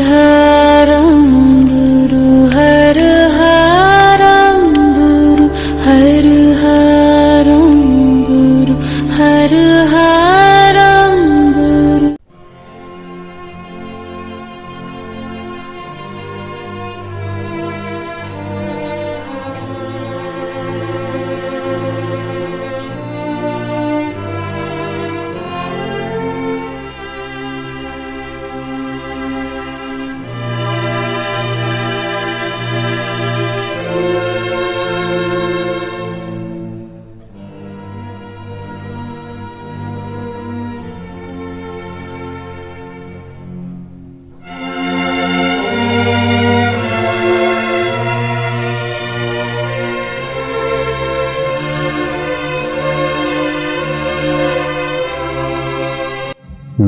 हरं गुरु हर हरं गुरु हर हरं गुरु हर हरं गुरु।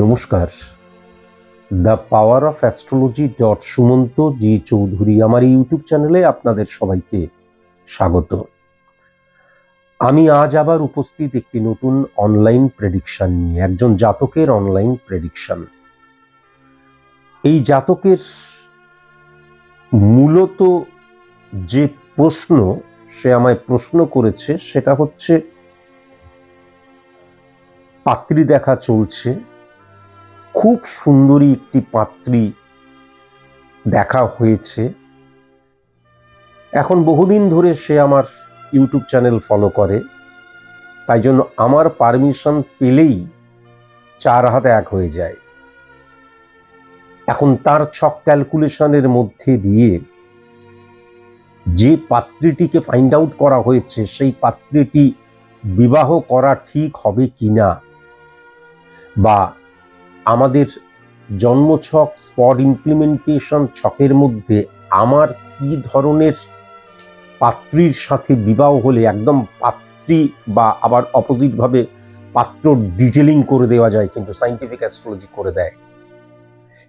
নমস্কার, the power of astrology Sumanta ji Chowdhury আমার ইউটিউব চ্যানেলে আপনাদের সবাইকে স্বাগত। আমি আজ আবার উপস্থিত একটি নতুন অনলাইন প্রেডিকশন নিয়ে, একজন জাতকের অনলাইন প্রেডিকশন। এই জাতকের মূলত যে প্রশ্ন সে আমায় প্রশ্ন করেছে সেটা হচ্ছে, পাত্রী দেখা চলছে, খুব সুন্দরী একটি পাত্রী দেখা হয়েছে। এখন বহুদিন ধরে সে আমার ইউটিউব চ্যানেল ফলো করে, তাই জন্য আমার পারমিশন পেলেই চার হাত এক হয়ে যায়। এখন তার ছক ক্যালকুলেশনের মধ্যে দিয়ে যে পাত্রীটিকে ফাইন্ড আউট করা হয়েছে সেই পাত্রীটি বিবাহ করা ঠিক হবে কিনা, বা আমাদের জন্মছক স্পট ইমপ্লিমেন্টেশন ছকের মধ্যে আমার কি ধরনের পাত্রীর সাথে বিবাহ হলে একদম পাত্রী বা আবার অপোজিটভাবে পাত্র ডিটেলিং করে দেওয়া যায়, কিন্তু সায়েন্টিফিক অ্যাস্ট্রোলজি করে দেয়।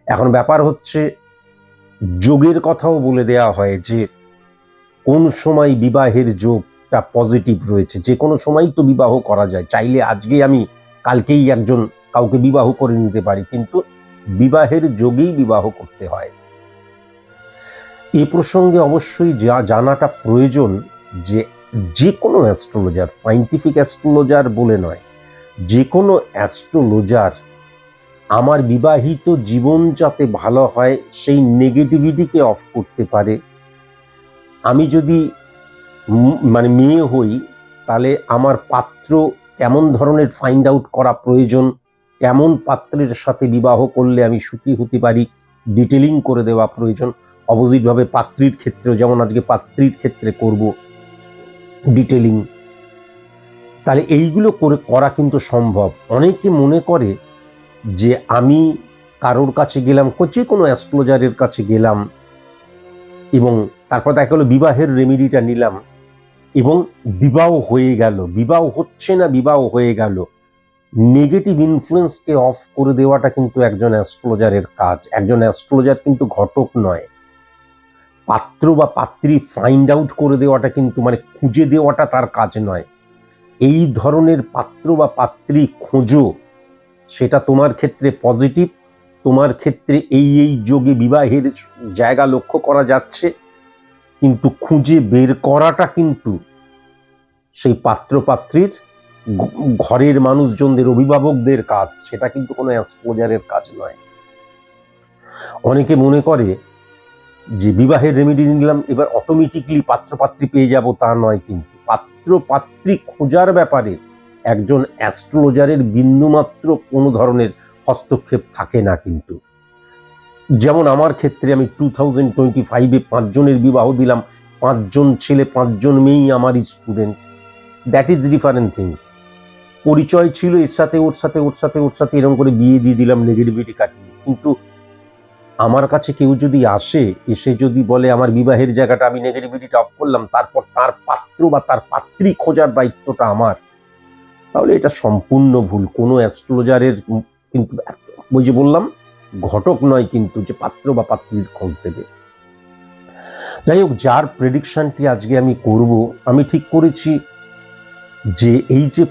এখন ব্যাপার হচ্ছে, যোগের কথাও বলে দেওয়া হয় যে কোন সময় বিবাহের যোগটা পজিটিভ রয়েছে, যে কোনো সময় তো বিবাহ করা যায়। চাইলে আজকে আমি কালকেই কাউকে বিবাহ করে নিতে পারি, কিন্তু বিবাহের যোগেই বিবাহ করতে হয়। এ প্রসঙ্গে অবশ্যই জানাটা প্রয়োজন যে কোনো অ্যাস্ট্রোলজার, সায়েন্টিফিক অ্যাস্ট্রোলজার বলে নয়, যে কোনো অ্যাস্ট্রোলজার আমার বিবাহিত জীবন যাতে ভালো হয় সেই নেগেটিভিটিকে অফ করতে পারে। আমি যদি মেয়ে হই, তাহলে আমার পাত্র কেমন ধরনের ফাইন্ড আউট করা প্রয়োজন, কেমন পাত্রের সাথে বিবাহ করলে আমি সুখী হতে পারি, ডিটেলিং করে দেওয়া প্রয়োজন। অপোজিটভাবে পাত্রীর ক্ষেত্রেও, যেমন আজকে পাত্রীর ক্ষেত্রে করব ডিটেলিং, তাহলে এইগুলো করা কিন্তু সম্ভব। অনেকে মনে করে যে আমি কারোর কাছে গেলাম, যে কোনো অ্যাস্ট্রোলজারের কাছে গেলাম এবং তারপর দেখা গেলো বিবাহের রেমেডিটা নিলাম এবং বিবাহ হয়ে গেল, বিবাহ হচ্ছে না, বিবাহ হয়ে গেল। নেগেটিভ ইনফ্লুয়েন্সকে অফ করে দেওয়াটা কিন্তু একজন অ্যাস্ট্রোলজারের কাজ। একজন অ্যাস্ট্রোলজার কিন্তু ঘটক নয়। পাত্র বা পাত্রী ফাইন্ড আউট করে দেওয়াটা কিন্তু, খুঁজে দেওয়াটা তার কাজ নয়। এই ধরনের পাত্র বা পাত্রী খোঁজো, সেটা তোমার ক্ষেত্রে পজিটিভ, তোমার ক্ষেত্রে এই যোগে বিবাহের জায়গা লক্ষ্য করা যাচ্ছে, কিন্তু খুঁজে বের করাটা কিন্তু সেই পাত্র পাত্রীর ঘরের মানুষজনদের, অভিভাবকদের কাজ। সেটা কিন্তু কোনো অ্যাস্ট্রোলজারের কাজ নয়। অনেকে মনে করে যে বিবাহের রেমেডি নিলাম, এবার অটোমেটিকলি পাত্র পাত্রী পেয়ে যাব, তা নয়। কিন্তু পাত্র পাত্রী খোঁজার ব্যাপারে একজন অ্যাস্ট্রোলজারের বিন্দুমাত্র কোনো ধরনের হস্তক্ষেপ থাকে না। কিন্তু যেমন আমার ক্ষেত্রে আমি 2025-এ 5 জনের বিবাহ দিলাম, 5 জন ছেলে 5 জন মেয়েই আমারই student. That is different things. পরিচয় ছিল এর সাথে ওর সাথে ওর সাথে ওর সাথে, এরকম করে বিয়ে দিয়ে দিলাম নেগেটিভিটি কাটিয়ে। কিন্তু আমার কাছে কেউ যদি এসে যদি বলে আমার বিবাহের জায়গাটা আমি নেগেটিভিটিটা অফ করলাম, তারপর তার পাত্র বা তার পাত্রী খোঁজার দায়িত্বটা আমার, তাহলে এটা সম্পূর্ণ ভুল। কোনো অ্যাস্ট্রোলজারের কিন্তু ওই যে বললাম, ঘটক নয় কিন্তু যে পাত্র বা পাত্রীর খোঁজ দেবে। যাই হোক, যার প্রেডিকশনটি আজকে আমি করব, আমি ঠিক করেছি যে এই যে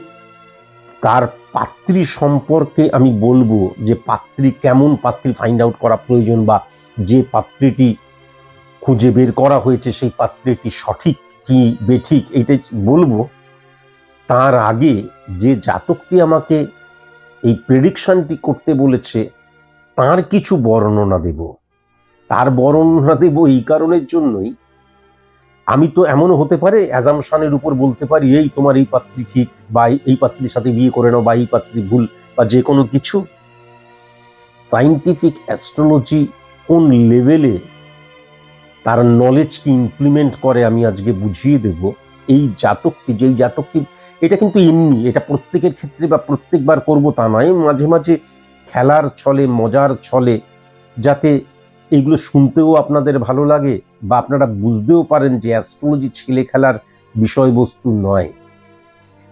তার পাত্রী সম্পর্কে আমি বলবো যে পাত্রী কেমন পাত্রী ফাইন্ড আউট করা প্রয়োজন, বা যে পাত্রীটি খুঁজে বের করা হয়েছে সেই পাত্রীটি সঠিক কি বেঠিক এইটাই বলবো। তার আগে যে জাতকটি আমাকে এই প্রেডিকশনটি করতে বলেছে তার কিছু বর্ণনা দেব। তার বর্ণনা দেব এই কারণের জন্যই, আমি তো এমনও হতে পারে অ্যাজামশনের উপর বলতে পারি এই তোমার এই পাত্রী ঠিক, বা এই পাত্রীর সাথে বিয়ে করে নাও, বা এই পাত্রী ভুল, বা যে কোনো কিছু। সায়েন্টিফিক অ্যাস্ট্রোলজি কোন লেভেলে তার নলেজকে ইমপ্লিমেন্ট করে আমি আজকে বুঝিয়ে দেব। এই জাতকটি, যেই জাতকটি, এটা কিন্তু এমনি, এটা প্রত্যেকের ক্ষেত্রে বা প্রত্যেকবার করব তা নয়, মাঝে মাঝে খেলার ছলে, মজার ছলে, যাতে এইগুলো শুনতেও আপনাদের ভালো লাগে বা আপনারা বুঝতেও পারেন যে অ্যাস্ট্রোলজি ছেলে খেলার বিষয়বস্তু নয়।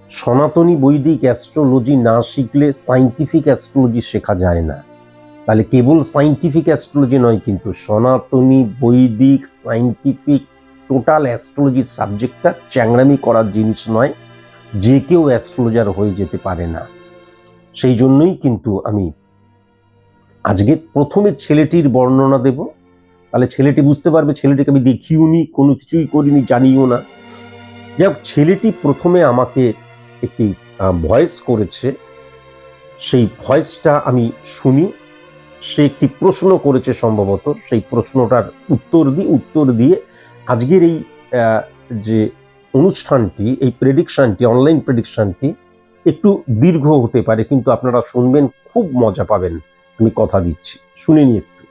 সনাতনী বৈদিক অ্যাস্ট্রোলজি না শিখলে সায়েন্টিফিক অ্যাস্ট্রোলজি শেখা যায় না। তাহলে কেবল সায়েন্টিফিক অ্যাস্ট্রোলজি নয়, কিন্তু সনাতনী বৈদিক সায়েন্টিফিক টোটাল অ্যাস্ট্রোলজি সাবজেক্টটা চ্যাংড়ামি করার জিনিস নয়, যে কেউ অ্যাস্ট্রোলজার হয়ে যেতে পারে না। সেই জন্যই কিন্তু আমি আজকে প্রথমে ছেলেটির বর্ণনা দেব, তাহলে ছেলেটি বুঝতে পারবে। ছেলেটিকে আমি দেখিও নি, কোনো কিছুই করিনি, জানিও না। যাই হোক, ছেলেটি প্রথমে আমাকে একটি ভয়েস করেছে, সেই ভয়েসটা আমি শুনি। সে একটি প্রশ্ন করেছে সম্ভবত, সেই প্রশ্নটার উত্তর দিয়ে আজকের এই যে অনুষ্ঠানটি, এই প্রেডিকশনটি, অনলাইন প্রেডিকশনটি একটু দীর্ঘ হতে পারে, কিন্তু আপনারা শুনবেন, খুব মজা পাবেন, আমি কথা দিচ্ছি। শুনে নি একটু।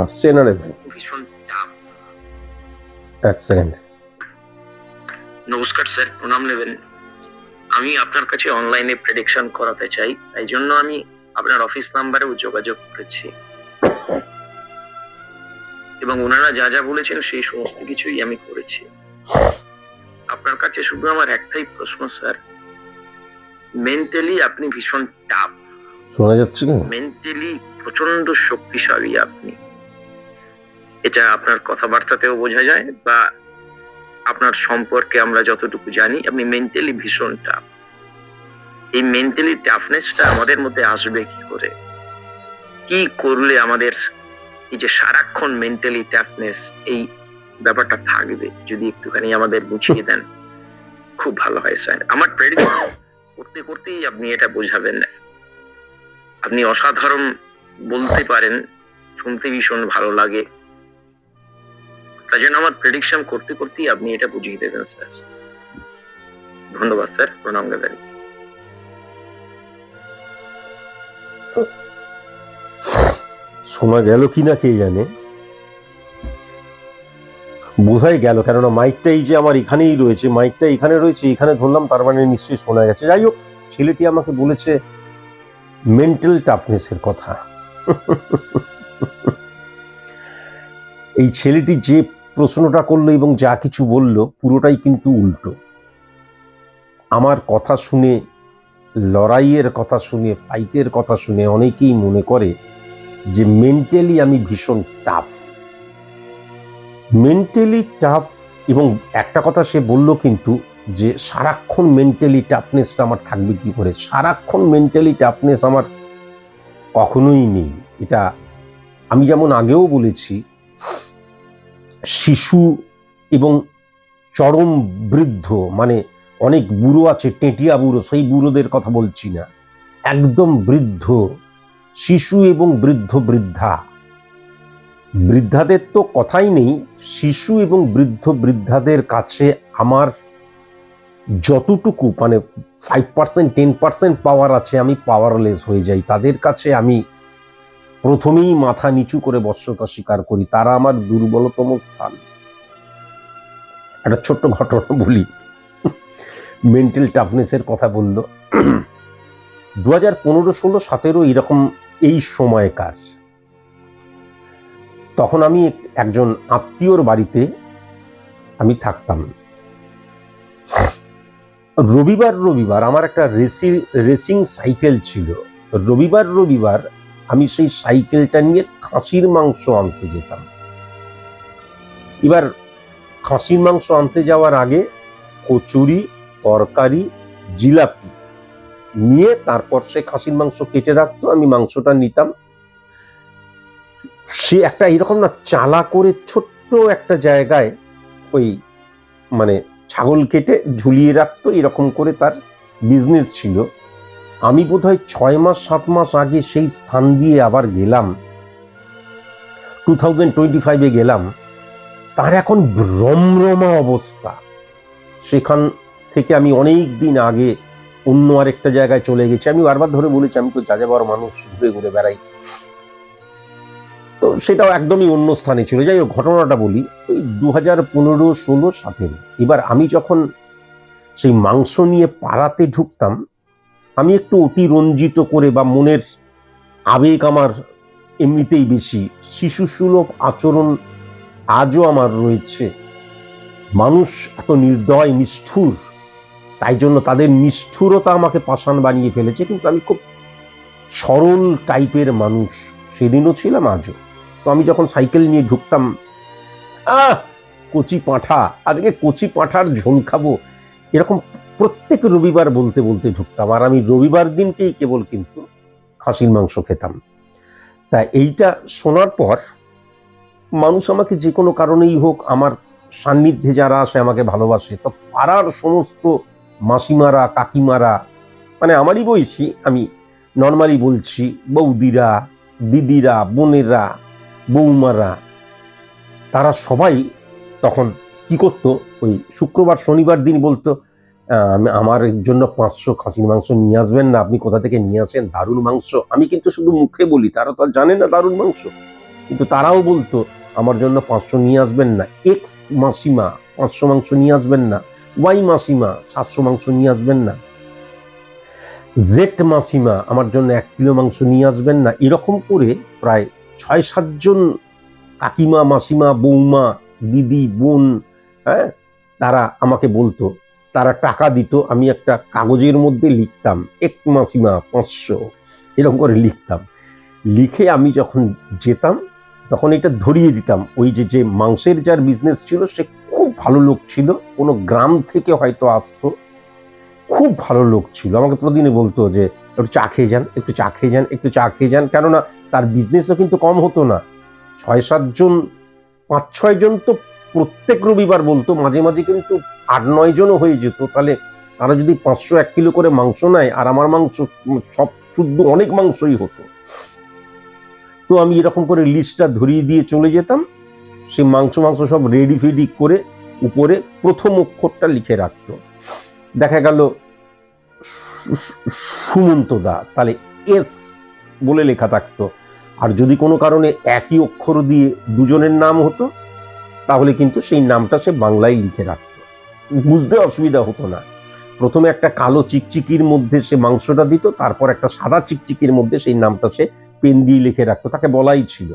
আসছে না রে ভাই, ভীষণ টাফ। এক সেকেন্ড। নমস্কার স্যার, প্রণাম নেবেন। আমি আপনার কাছে অনলাইনে প্রেডিকশন করাতে চাই, তাই জন্য আমি আপনার অফিস নাম্বারেও যোগাযোগ করেছি, এবং ওনারা যা যা বলেছেন সেই সমস্ত কিছুই আমি করেছি। আপনার কাছে শুধু আমার একটাই প্রশ্ন স্যার, মেন্টালি আপনি ভীষণ টাফ, শোনা যাচ্ছে না? মেন্টালি প্রচন্ড শক্তিশালী আপনি, এটা আপনার কথাবার্তাতেও বোঝা যায়, বা আপনার সম্পর্কে আমরা যতটুকু জানি, আপনি মেন্টালি ভীষণ টাফ। এই মেন্টালি টাফনেসটা আমাদের মধ্যে আসবে কি করে, কি করলে আমাদের এই যে সারাক্ষণ মেন্টালি টাফনেস, এই ব্যাপারটা থাকবে, যদি একটুখানি আমাদের বুঝিয়ে দেন খুব ভালো হয় স্যার। আমার প্রেডিকশন করতে করতেই আপনি এটা বোঝাবেন না, আপনি অসাধারণ বলতে পারেন, শুনতে ভীষণ ভালো লাগে, তাই জন্য আমার প্রেডিকশন করতে করতেই আপনি এটা বুঝিয়ে দেবেন স্যার। ধন্যবাদ স্যার, প্রণাম নেবেন। শোনা গেল কিনা কে জানে, বোঝাই গেল, কেননা মাইকটা এই যে আমার এখানেই রয়েছে, মাইকটা এখানে রয়েছে, এখানে ধরলাম, তার মানে নিশ্চয়ই শোনা গেছে। যাই হোক, ছেলেটি আমাকে বলেছে মেন্টাল টাফনেসের কথা। এই ছেলেটি যে প্রশ্নটা করলো এবং যা কিছু বলল পুরোটাই কিন্তু উল্টো। আমার কথা শুনে, লড়াইয়ের কথা শুনে, ফাইটের কথা শুনে অনেকেই মনে করে যে মেন্টালি আমি ভীষণ টাফ, মেন্টালি টাফ। এবং একটা কথা সে বলল কিন্তু, যে সারাক্ষণ মেন্টালি টাফনেসটা আমার থাকবে কি করে। সারাক্ষণ মেন্টালি টাফনেস আমার কখনোই নেই। এটা আমি যেমন আগেও বলেছি, শিশু এবং চরম বৃদ্ধ, মানে অনেক বুড়ো আছে, টেটিয়া বুড়ো, সেই বুড়োদের কথা বলছি না, একদম বৃদ্ধ, শিশু এবং বৃদ্ধ বৃদ্ধা, বৃদ্ধাদের তো কথাই নেই, শিশু এবং বৃদ্ধ বৃদ্ধাদের কাছে আমার যতটুকু মানে 5% 10% পাওয়ার আছে, আমি পাওয়ারলেস হয়ে যাই। তাদের কাছে আমি প্রথমেই মাথা নিচু করে বশ্যতা স্বীকার করি, তারা আমার দুর্বলতম স্থান। একটা ছোট্ট ঘটনা বলি, মেন্টাল টাফনেসের কথা বলল। 2015, 16, 17 এরকম এই সময়কার, তখন আমি একজন আত্মীয়র বাড়িতে আমি থাকতাম। রবিবার আমার একটা রেসিং সাইকেল ছিল। রবিবার আমি সেই সাইকেলটা নিয়ে খাসির মাংস আনতে যেতাম। এবার খাসির মাংস আনতে যাওয়ার আগে কচুরি, তরকারি, জিলাপি নিয়ে তারপর সে খাসির মাংস কেটে রাখতো, আমি মাংসটা নিতাম। সে একটা এরকম না চালা করে ছোট্ট একটা জায়গায় ওই মানে ছাগল কেটে ঝুলিয়ে রাখতো, এরকম করে তার বিজনেস ছিল। আমি বোধহয় 6 মাস 7 মাস আগে সেই স্থান দিয়ে আবার গেলাম, 2025-এ গেলাম। তার এখন রমরমা অবস্থা। সেখান থেকে আমি অনেক দিন আগে অন্য আরেকটা জায়গায় চলে গেছি। আমি বারবার ধরে বলেছি আমি তো যাযাবর মানুষ, ঘুরে ঘুরে বেড়াই, তো সেটাও একদমই অন্য স্থানে ছিল। যাই হোক, ঘটনাটা বলি, ওই 2015, 16, 17 এবার আমি যখন সেই মাংস নিয়ে পাড়াতে ঢুকতাম, আমি একটু অতিরঞ্জিত করে বা মনের আবেগ আমার এমনিতেই বেশি, শিশুসুলভ আচরণ আজও আমার রয়েছে। মানুষ এত নির্দয় নিষ্ঠুর, তাই জন্য তাদের নিষ্ঠুরতা আমাকে পাষাণ বানিয়ে ফেলেছে। কিন্তু আমি খুব সরল টাইপের মানুষ, সেদিনও ছিলাম, আজও। তো আমি যখন সাইকেল নিয়ে ঢুকতাম, কচি পাঁঠা, আজকে কচি পাঁঠার ঝোল খাবো, এরকম প্রত্যেক রবিবার বলতে বলতে ঢুকতাম। আর আমি রবিবার দিনকেই কেবল কিন্তু খাসির মাংস খেতাম। তা এইটা শোনার পর মানুষ আমাকে যে কোনো কারণেই হোক, আমার সান্নিধ্যে যারা আসে আমাকে ভালোবাসে। তো পাড়ার সমস্ত মাসিমারা, কাকিমারা, মানে আমারই বয়সী, আমি নর্মালি বলছি, বৌদিরা, দিদিরা, বোনেরা, বৌমারা, তারা সবাই তখন কি করতো, ওই শুক্রবার শনিবার দিন বলতো, আমার জন্য 500 খাসির মাংস নিয়ে আসবেন না, আপনি কোথা থেকে নিয়ে আসেন, দারুণ মাংস। আমি কিন্তু শুধু মুখে বলি, তারা তো আর জানে না দারুণ মাংস, কিন্তু তারাও বলতো আমার জন্য 500 নিয়ে আসবেন না, এক্স মাসিমা 500 মাংস নিয়ে আসবেন না, ওয়াই মাসিমা 700 মাংস নিয়ে আসবেন না, জেড মাসিমা আমার জন্য 1 কিলো মাংস নিয়ে আসবেন না। এরকম করে প্রায় 6-7 জন কাকিমা, মাসিমা, বৌমা, দিদি, বোন, হ্যাঁ, তারা আমাকে বলতো, তারা টাকা দিত, আমি একটা কাগজের মধ্যে লিখতাম এক্স মাসিমা 500, এরকম করে লিখতাম। লিখে আমি যখন যেতাম তখন এটা ধরিয়ে দিতাম। ওই যে মাংসের যার বিজনেস ছিল, সে খুব ভালো লোক ছিল, কোনো গ্রাম থেকে হয়তো আসতো, খুব ভালো লোক ছিল। আমাকে প্রতিদিনই বলতো যে একটু চা খেয়ে যান, একটু চা খেয়ে যান, একটু চা খেয়ে যান। কেননা তার বিজনেসও কিন্তু কম হতো না, 6-7 জন, 5-6 জন তো প্রত্যেক রবিবার বলতো, মাঝে মাঝে কিন্তু 8-9 জনও হয়ে যেত। তাহলে তারা যদি 500-1 কিলো করে মাংস নেয়, আর আমার মাংস সব শুদ্ধ অনেক মাংসই হতো। তো আমি এরকম করে লিস্টটা ধরিয়ে দিয়ে চলে যেতাম। সে মাংস সব রেডি ফেডি করে উপরে প্রথম অক্ষরটা লিখে রাখতো। দেখা গেল সুমন্ত দা, তাহলে এস বলে লেখা থাকতো। আর যদি কোনো কারণে একই অক্ষর দিয়ে দুজনের নাম হতো, তাহলে কিন্তু সেই নামটা সে বাংলায় লিখে রাখতো, বুঝতে অসুবিধা হতো না। প্রথমে একটা কালো চিকচিকির মধ্যে সে মাংসটা দিত, তারপর একটা সাদা চিকচিকির মধ্যে সেই নামটা সে পেন দিয়ে লিখে রাখতো, তাকে বলাই ছিল।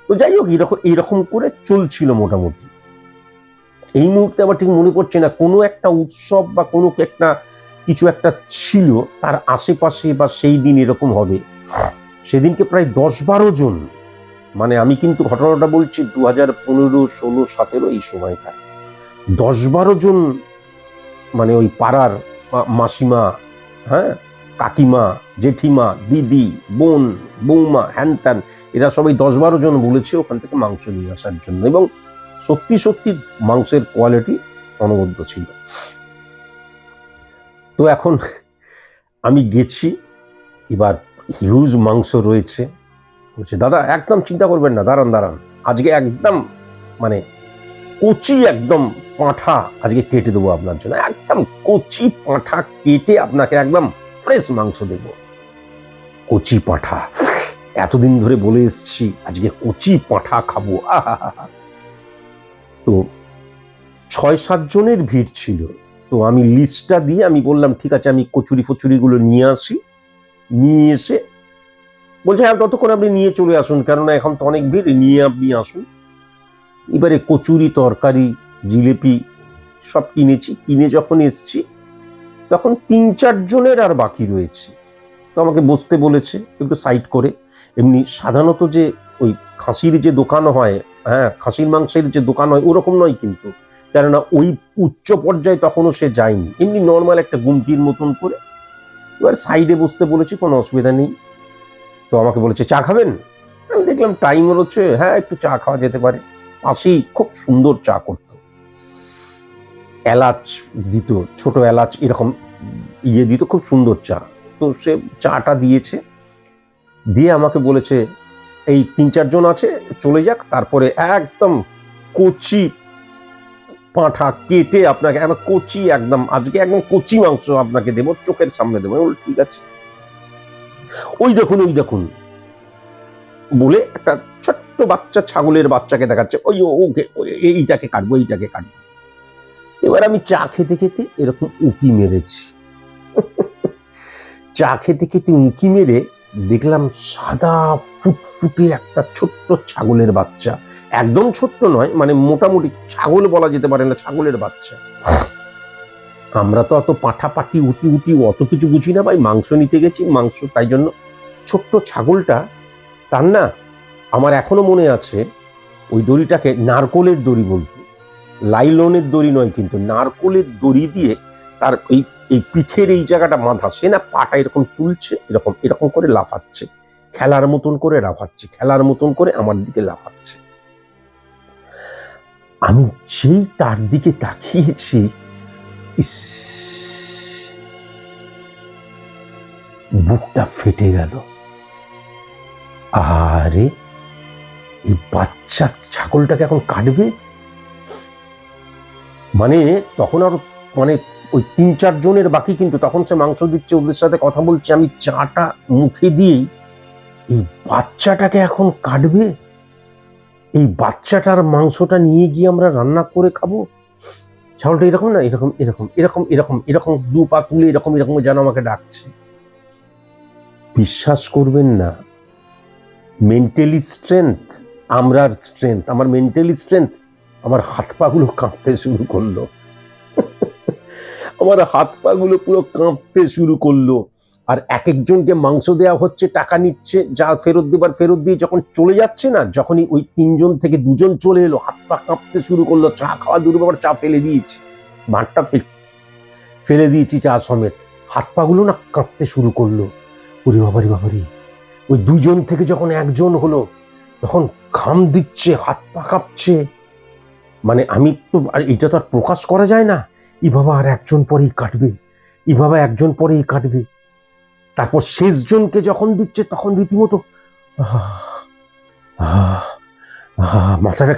তো যাই হোক, এরকম করে চলছিল মোটামুটি। এই মুহূর্তে আমার ঠিক মনে পড়ছে না, কোনো একটা উৎসব বা কোনো একটা কিছু একটা ছিল তার আশেপাশে, বা সেই দিন এরকম হবে। সেদিনকে প্রায় 10-12 জন, মানে আমি কিন্তু ঘটনাটা বলছি 2015, 16, 17 এই সময়কার, 10-12 জন, মানে ওই পাড়ার মাসিমা, হ্যাঁ, কাকিমা, জেঠিমা, দিদি, বোন, বৌমা, হ্যান ত্যান, এরা সবাই 10-12 জন বলেছে ওখান থেকে মাংস নিয়ে আসার জন্য। এবং সত্যি সত্যি মাংসের কোয়ালিটি অনবদ্য ছিল। তো এখন আমি গেছি, এবার হিউজ মাংস রয়েছে। বলছে, দাদা একদম চিন্তা করবেন না, দাঁড়ান, আজকে একদম মানে কচি একদম পাঁঠা আজকে কেটে দেবো আপনার জন্য, একদম কচি পাঁঠা কেটে আপনাকে একদম ফ্রেশ মাংস দেব। কচি পাঁঠা, এতদিন ধরে বলে এসছি আজকে কচি পাঁঠা খাবো। তো 6-7 জনের ভিড় ছিল। তো আমি লিস্টটা দিয়ে আমি বললাম, ঠিক আছে, আমি কচুরি ফচুরিগুলো নিয়ে আসি। নিয়ে এসে বলছে, হ্যাঁ ততক্ষণ আপনি নিয়ে চলে আসুন, কেননা এখন তো অনেক ভিড়, নিয়ে আপনি আসুন। এবারে কচুরি, তরকারি, জিলিপি সব কিনেছি। কিনে যখন এসছি তখন 3-4 জনের আর বাকি রয়েছে। তো আমাকে বসতে বলেছে একটু সাইড করে। এমনি সাধারণত যে ওই খাসির যে দোকান হয়, হ্যাঁ খাসির মাংসের যে দোকান হয় ওরকম নয় কিন্তু, কেননা ওই উচ্চ পর্যায়ে তখনও সে যায়নি, এমনি নর্মাল একটা গুমটির মতন করে। এবার সাইডে বসতে বলেছি, কোনো অসুবিধা নেই। তো আমাকে বলেছে চা খাবেন? আমি দেখলাম টাইম হচ্ছে, হ্যাঁ একটু চা খাওয়া যেতে পারে। পাশেই খুব সুন্দর চা করতো, এলাচ দিত, ছোট এলাচ এরকম দিত, খুব সুন্দর চা। তো সে চাটা দিয়েছে, দিয়ে আমাকে বলেছে এই 3-4 জন আছে, চলে যাক, তারপরে একদম কচি পাঁঠা কেটে আপনাকে একদম কচি, একদম আজকে একদম কচি মাংস আপনাকে দেবো, চোখের সামনে দেবো। ঠিক আছে, ওই দেখুন বলে একটা ছোট্ট বাচ্চা ছাগলের বাচ্চাকে দেখাচ্ছে, ওকে এইটাকে কাটবো। এবার আমি চা খেতে খেতে এরকম উঁকি মেরেছি, চা খেতে খেতে উঁকি মেরে দেখলাম সাদা ফুটফুটে একটা ছোট্ট ছাগলের বাচ্চা, একদম ছোট্ট নয়, মানে মোটামুটি ছাগল বলা যেতে পারে না, ছাগলের বাচ্চা। আমরা তো অত পাঠাপাঠি উটি অত কিছু বুঝি না ভাই, মাংস নিতে গেছি, মাংস, তাই জন্য ছোট্ট ছাগলটা, তার না আমার এখনো মনে আছে ওই দড়িটাকে নারকোলের দড়ি বলতো, লাইলনের দড়ি নয় কিন্তু, নারকোলের দড়ি দিয়ে তার এই পিঠের এই জায়গাটা বাঁধা, সে না পাটা এরকম তুলছে, এরকম করে লাফাচ্ছে, খেলার মতন করে আমার দিকে লাফাচ্ছে। আমি যেই তার দিকে তাকিয়েছি, বুকটা ফেটে গেল। আরে এই বাচ্চা ছাগলটাকে এখন কাটবে, মানে তখন আরো মানে ওই 3-4 জনের বাকি, কিন্তু তখন সে মাংস দিচ্ছে, ওদের সাথে কথা বলছে, আমি চাটা মুখে দিয়েই এই বাচ্চাটাকে এখন কাটবে, এই বাচ্চাটার মাংসটা নিয়ে গিয়ে আমরা রান্না করে খাবো। ছাগলটা এরকম না, এরকম 2 পা তুলে এরকম যেন আমাকে ডাকছে। বিশ্বাস করবেন না, মেন্টালি স্ট্রেংথ, আমার মেন্টালি স্ট্রেংথ, আমার হাত পাগুলো কাঁপতে শুরু করলো, পুরো কাঁপতে শুরু করলো। আর এক একজনকে মাংস দেওয়া হচ্ছে, টাকা নিচ্ছে, যা ফেরত দেবার ফেরত দিয়ে যখন চলে যাচ্ছে না, যখনই ওই 3 জন থেকে 2 জন চলে এলো, হাত পা কাঁপতে শুরু করলো। চা খাওয়া দূর ব্যাপার, চা ফেলে দিয়েছি, ভাতটা ফেলে দিয়েছি চা সমেত, হাত পাগুলো না কাঁপতে শুরু করলো। ওরে বাবারি, ওই 2 জন থেকে যখন 1 জন হলো, তখন ঘাম দিচ্ছে, হাত পা কাঁপছে, মানে আমি তো, আর এটা তো আর প্রকাশ করা যায় না, ই বাবা আর 1 জন পরেই কাটবে, তারপর শেষ জনকে যখন দিচ্ছে, তখন রীতিমতো মাথাটা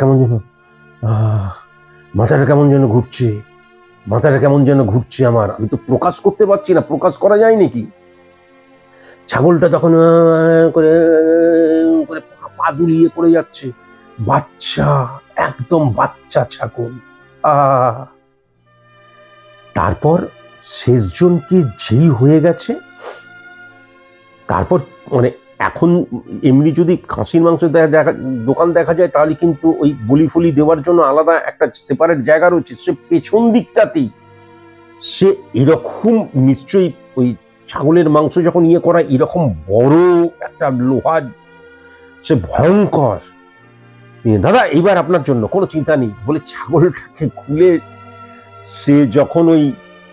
কেমন যেন ঘুরছে আমার, আমি তো প্রকাশ করতে পারছি না, প্রকাশ করা যায় নাকি। ছাগলটা তখন করে পা দুলিয়ে পড়ে যাচ্ছে, বাচ্চা, একদম বাচ্চা ছাগল। তারপর শেষজনকে যেই হয়ে গেছে, তারপর মানে এখন এমনি যদি খাসির মাংস দোকান দেখা যায়, তাহলে কিন্তু ওই বলি ফুলি দেওয়ার জন্য আলাদা একটা সেপারেট জায়গা রয়েছে, সে পেছন দিকটাতেই সে এরকম নিশ্চয়ই ওই ছাগলের মাংস যখন করা, এরকম বড় একটা লোহার, সে ভয়ঙ্কর। দাদা এইবার আপনার জন্য কোনো চিন্তা নেই বলে ছাগলটাকে খুলে সে যখন ওই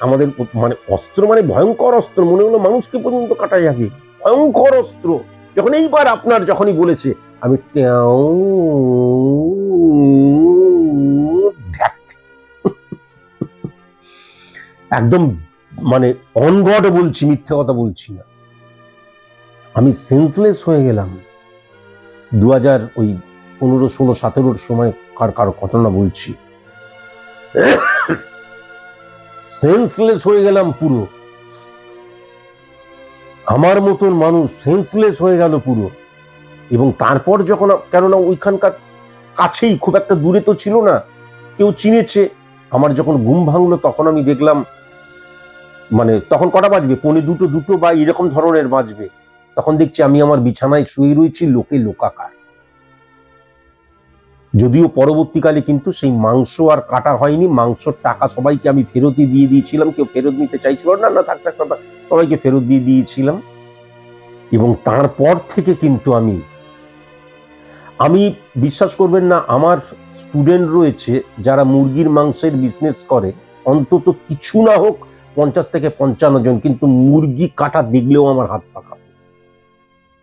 আমাদের মানে অস্ত্র, মানে ভয়ঙ্কর অস্ত্র, মনে হলো মানুষকে পর্যন্ত কাটা যাবে, ভয়ঙ্কর অস্ত্র, যখন এইবার আপনার যখনই বলেছে, আমি একদম মানে অন গড বলছি, মিথ্যে কথা বলছি না, আমি সেন্সলেস হয়ে গেলাম। 2015, 16, 17 সময় কার ঘটনা বলছি, সেন্সলেস হয়ে গেলাম পুরো, আমার মতন মানুষ সেন্সলেস হয়ে গেল পুরো। এবং তারপর যখন, কেননা ওইখানকার কাছেই, খুব একটা দূরে তো ছিল না, কেউ চিনেছে, আমার যখন ঘুম ভাঙলো, তখন আমি দেখলাম, মানে তখন কটা বাজবে, 1:45 বা এরকম ধরনের বাজবে, তখন দেখছি আমি আমার বিছানায় শুয়ে রয়েছি, লোকে লোকাকার। যদিও পরবর্তীকালে কিন্তু সেই মাংস আর কাটা হয়নি, মাংসর টাকা সবাইকে আমি ফেরতই দিয়ে দিয়েছিলাম, কেউ ফেরত নিতে চাইছিল না, থাক সবাইকে ফেরত দিয়ে দিয়েছিলাম। এবং তারপর থেকে কিন্তু আমি বিশ্বাস করবেন না, আমার স্টুডেন্ট রয়েছে যারা মুরগির মাংসের বিজনেস করে, অন্তত কিছু না হোক 50 থেকে 55 জন, কিন্তু মুরগি কাটা দেখলেও আমার হাত পা কাঁপে।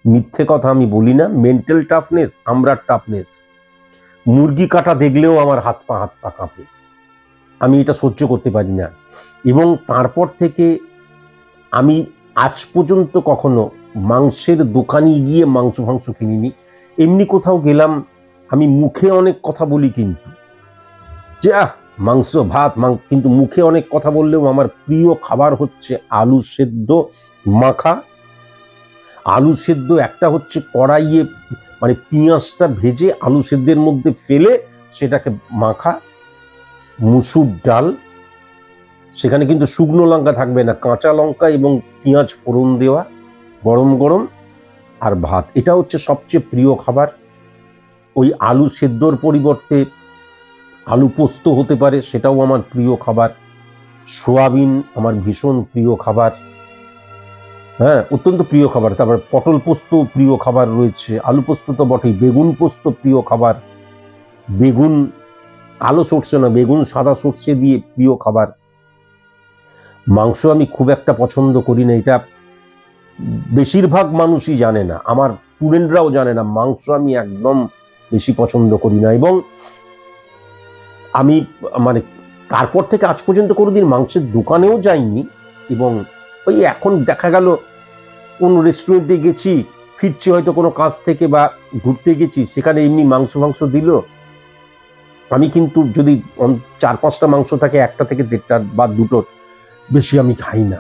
মিথ্যে কথা আমি বলি না, মেন্টাল টাফনেস, আমরা টাফনেস। মুরগি কাটা দেখলেও আমার হাত পা কাঁপে, আমি এটা সহ্য করতে পারি না। এবং তারপর থেকে আমি আজ পর্যন্ত কখনো মাংসের দোকানে গিয়ে মাংস কিনিনি। এমনি কোথাও গেলাম, আমি মুখে অনেক কথা বলি কিন্তু যে মাংস ভাত কিন্তু মুখে অনেক কথা বললেও আমার প্রিয় খাবার হচ্ছে আলু সেদ্ধ মাখা। আলু সেদ্ধ একটা হচ্ছে কড়াইয়ে মানে পেঁয়াজটা ভেজে আলু সেদ্ধের মধ্যে ফেলে সেটাকে মাখা, মুসুর ডাল, সেখানে কিন্তু শুকনো লঙ্কা থাকবে না, কাঁচা লঙ্কা এবং পেঁয়াজ ফোড়ন দেওয়া, গরম গরম, আর ভাত। এটা হচ্ছে সবচেয়ে প্রিয় খাবার। ওই আলু সেদ্ধর পরিবর্তে আলু পোস্ত হতে পারে, সেটাও আমার প্রিয় খাবার। সোয়াবিন আমার ভীষণ প্রিয় খাবার, হ্যাঁ, অত্যন্ত প্রিয় খাবার। তারপর পটল পোস্ত প্রিয় খাবার রয়েছে, আলু পোস্ত তো বটেই, বেগুন পোস্ত প্রিয় খাবার, বেগুন কালো সর্ষে না, বেগুন সাদা সর্ষে দিয়ে প্রিয় খাবার। মাংস আমি খুব একটা পছন্দ করি না, এটা বেশিরভাগ মানুষই জানে না, আমার স্টুডেন্টরাও জানে না, মাংস আমি একদম বেশি পছন্দ করি না। এবং আমি মানে তারপর থেকে আজ পর্যন্ত কোনোদিন মাংসের দোকানেও যাইনি। এবং ওই এখন দেখা গেল কোন রেস্টুরেন্টে গেছি, ফিরছি হয়তো কোনো কাজ থেকে বা ঘুরতে গেছি, সেখানে এমনি মাংস দিল, আমি কিন্তু যদি 4-5টা মাংস থাকে, একটা থেকে 1.5টা বা 2টোর বেশি আমি খাই না,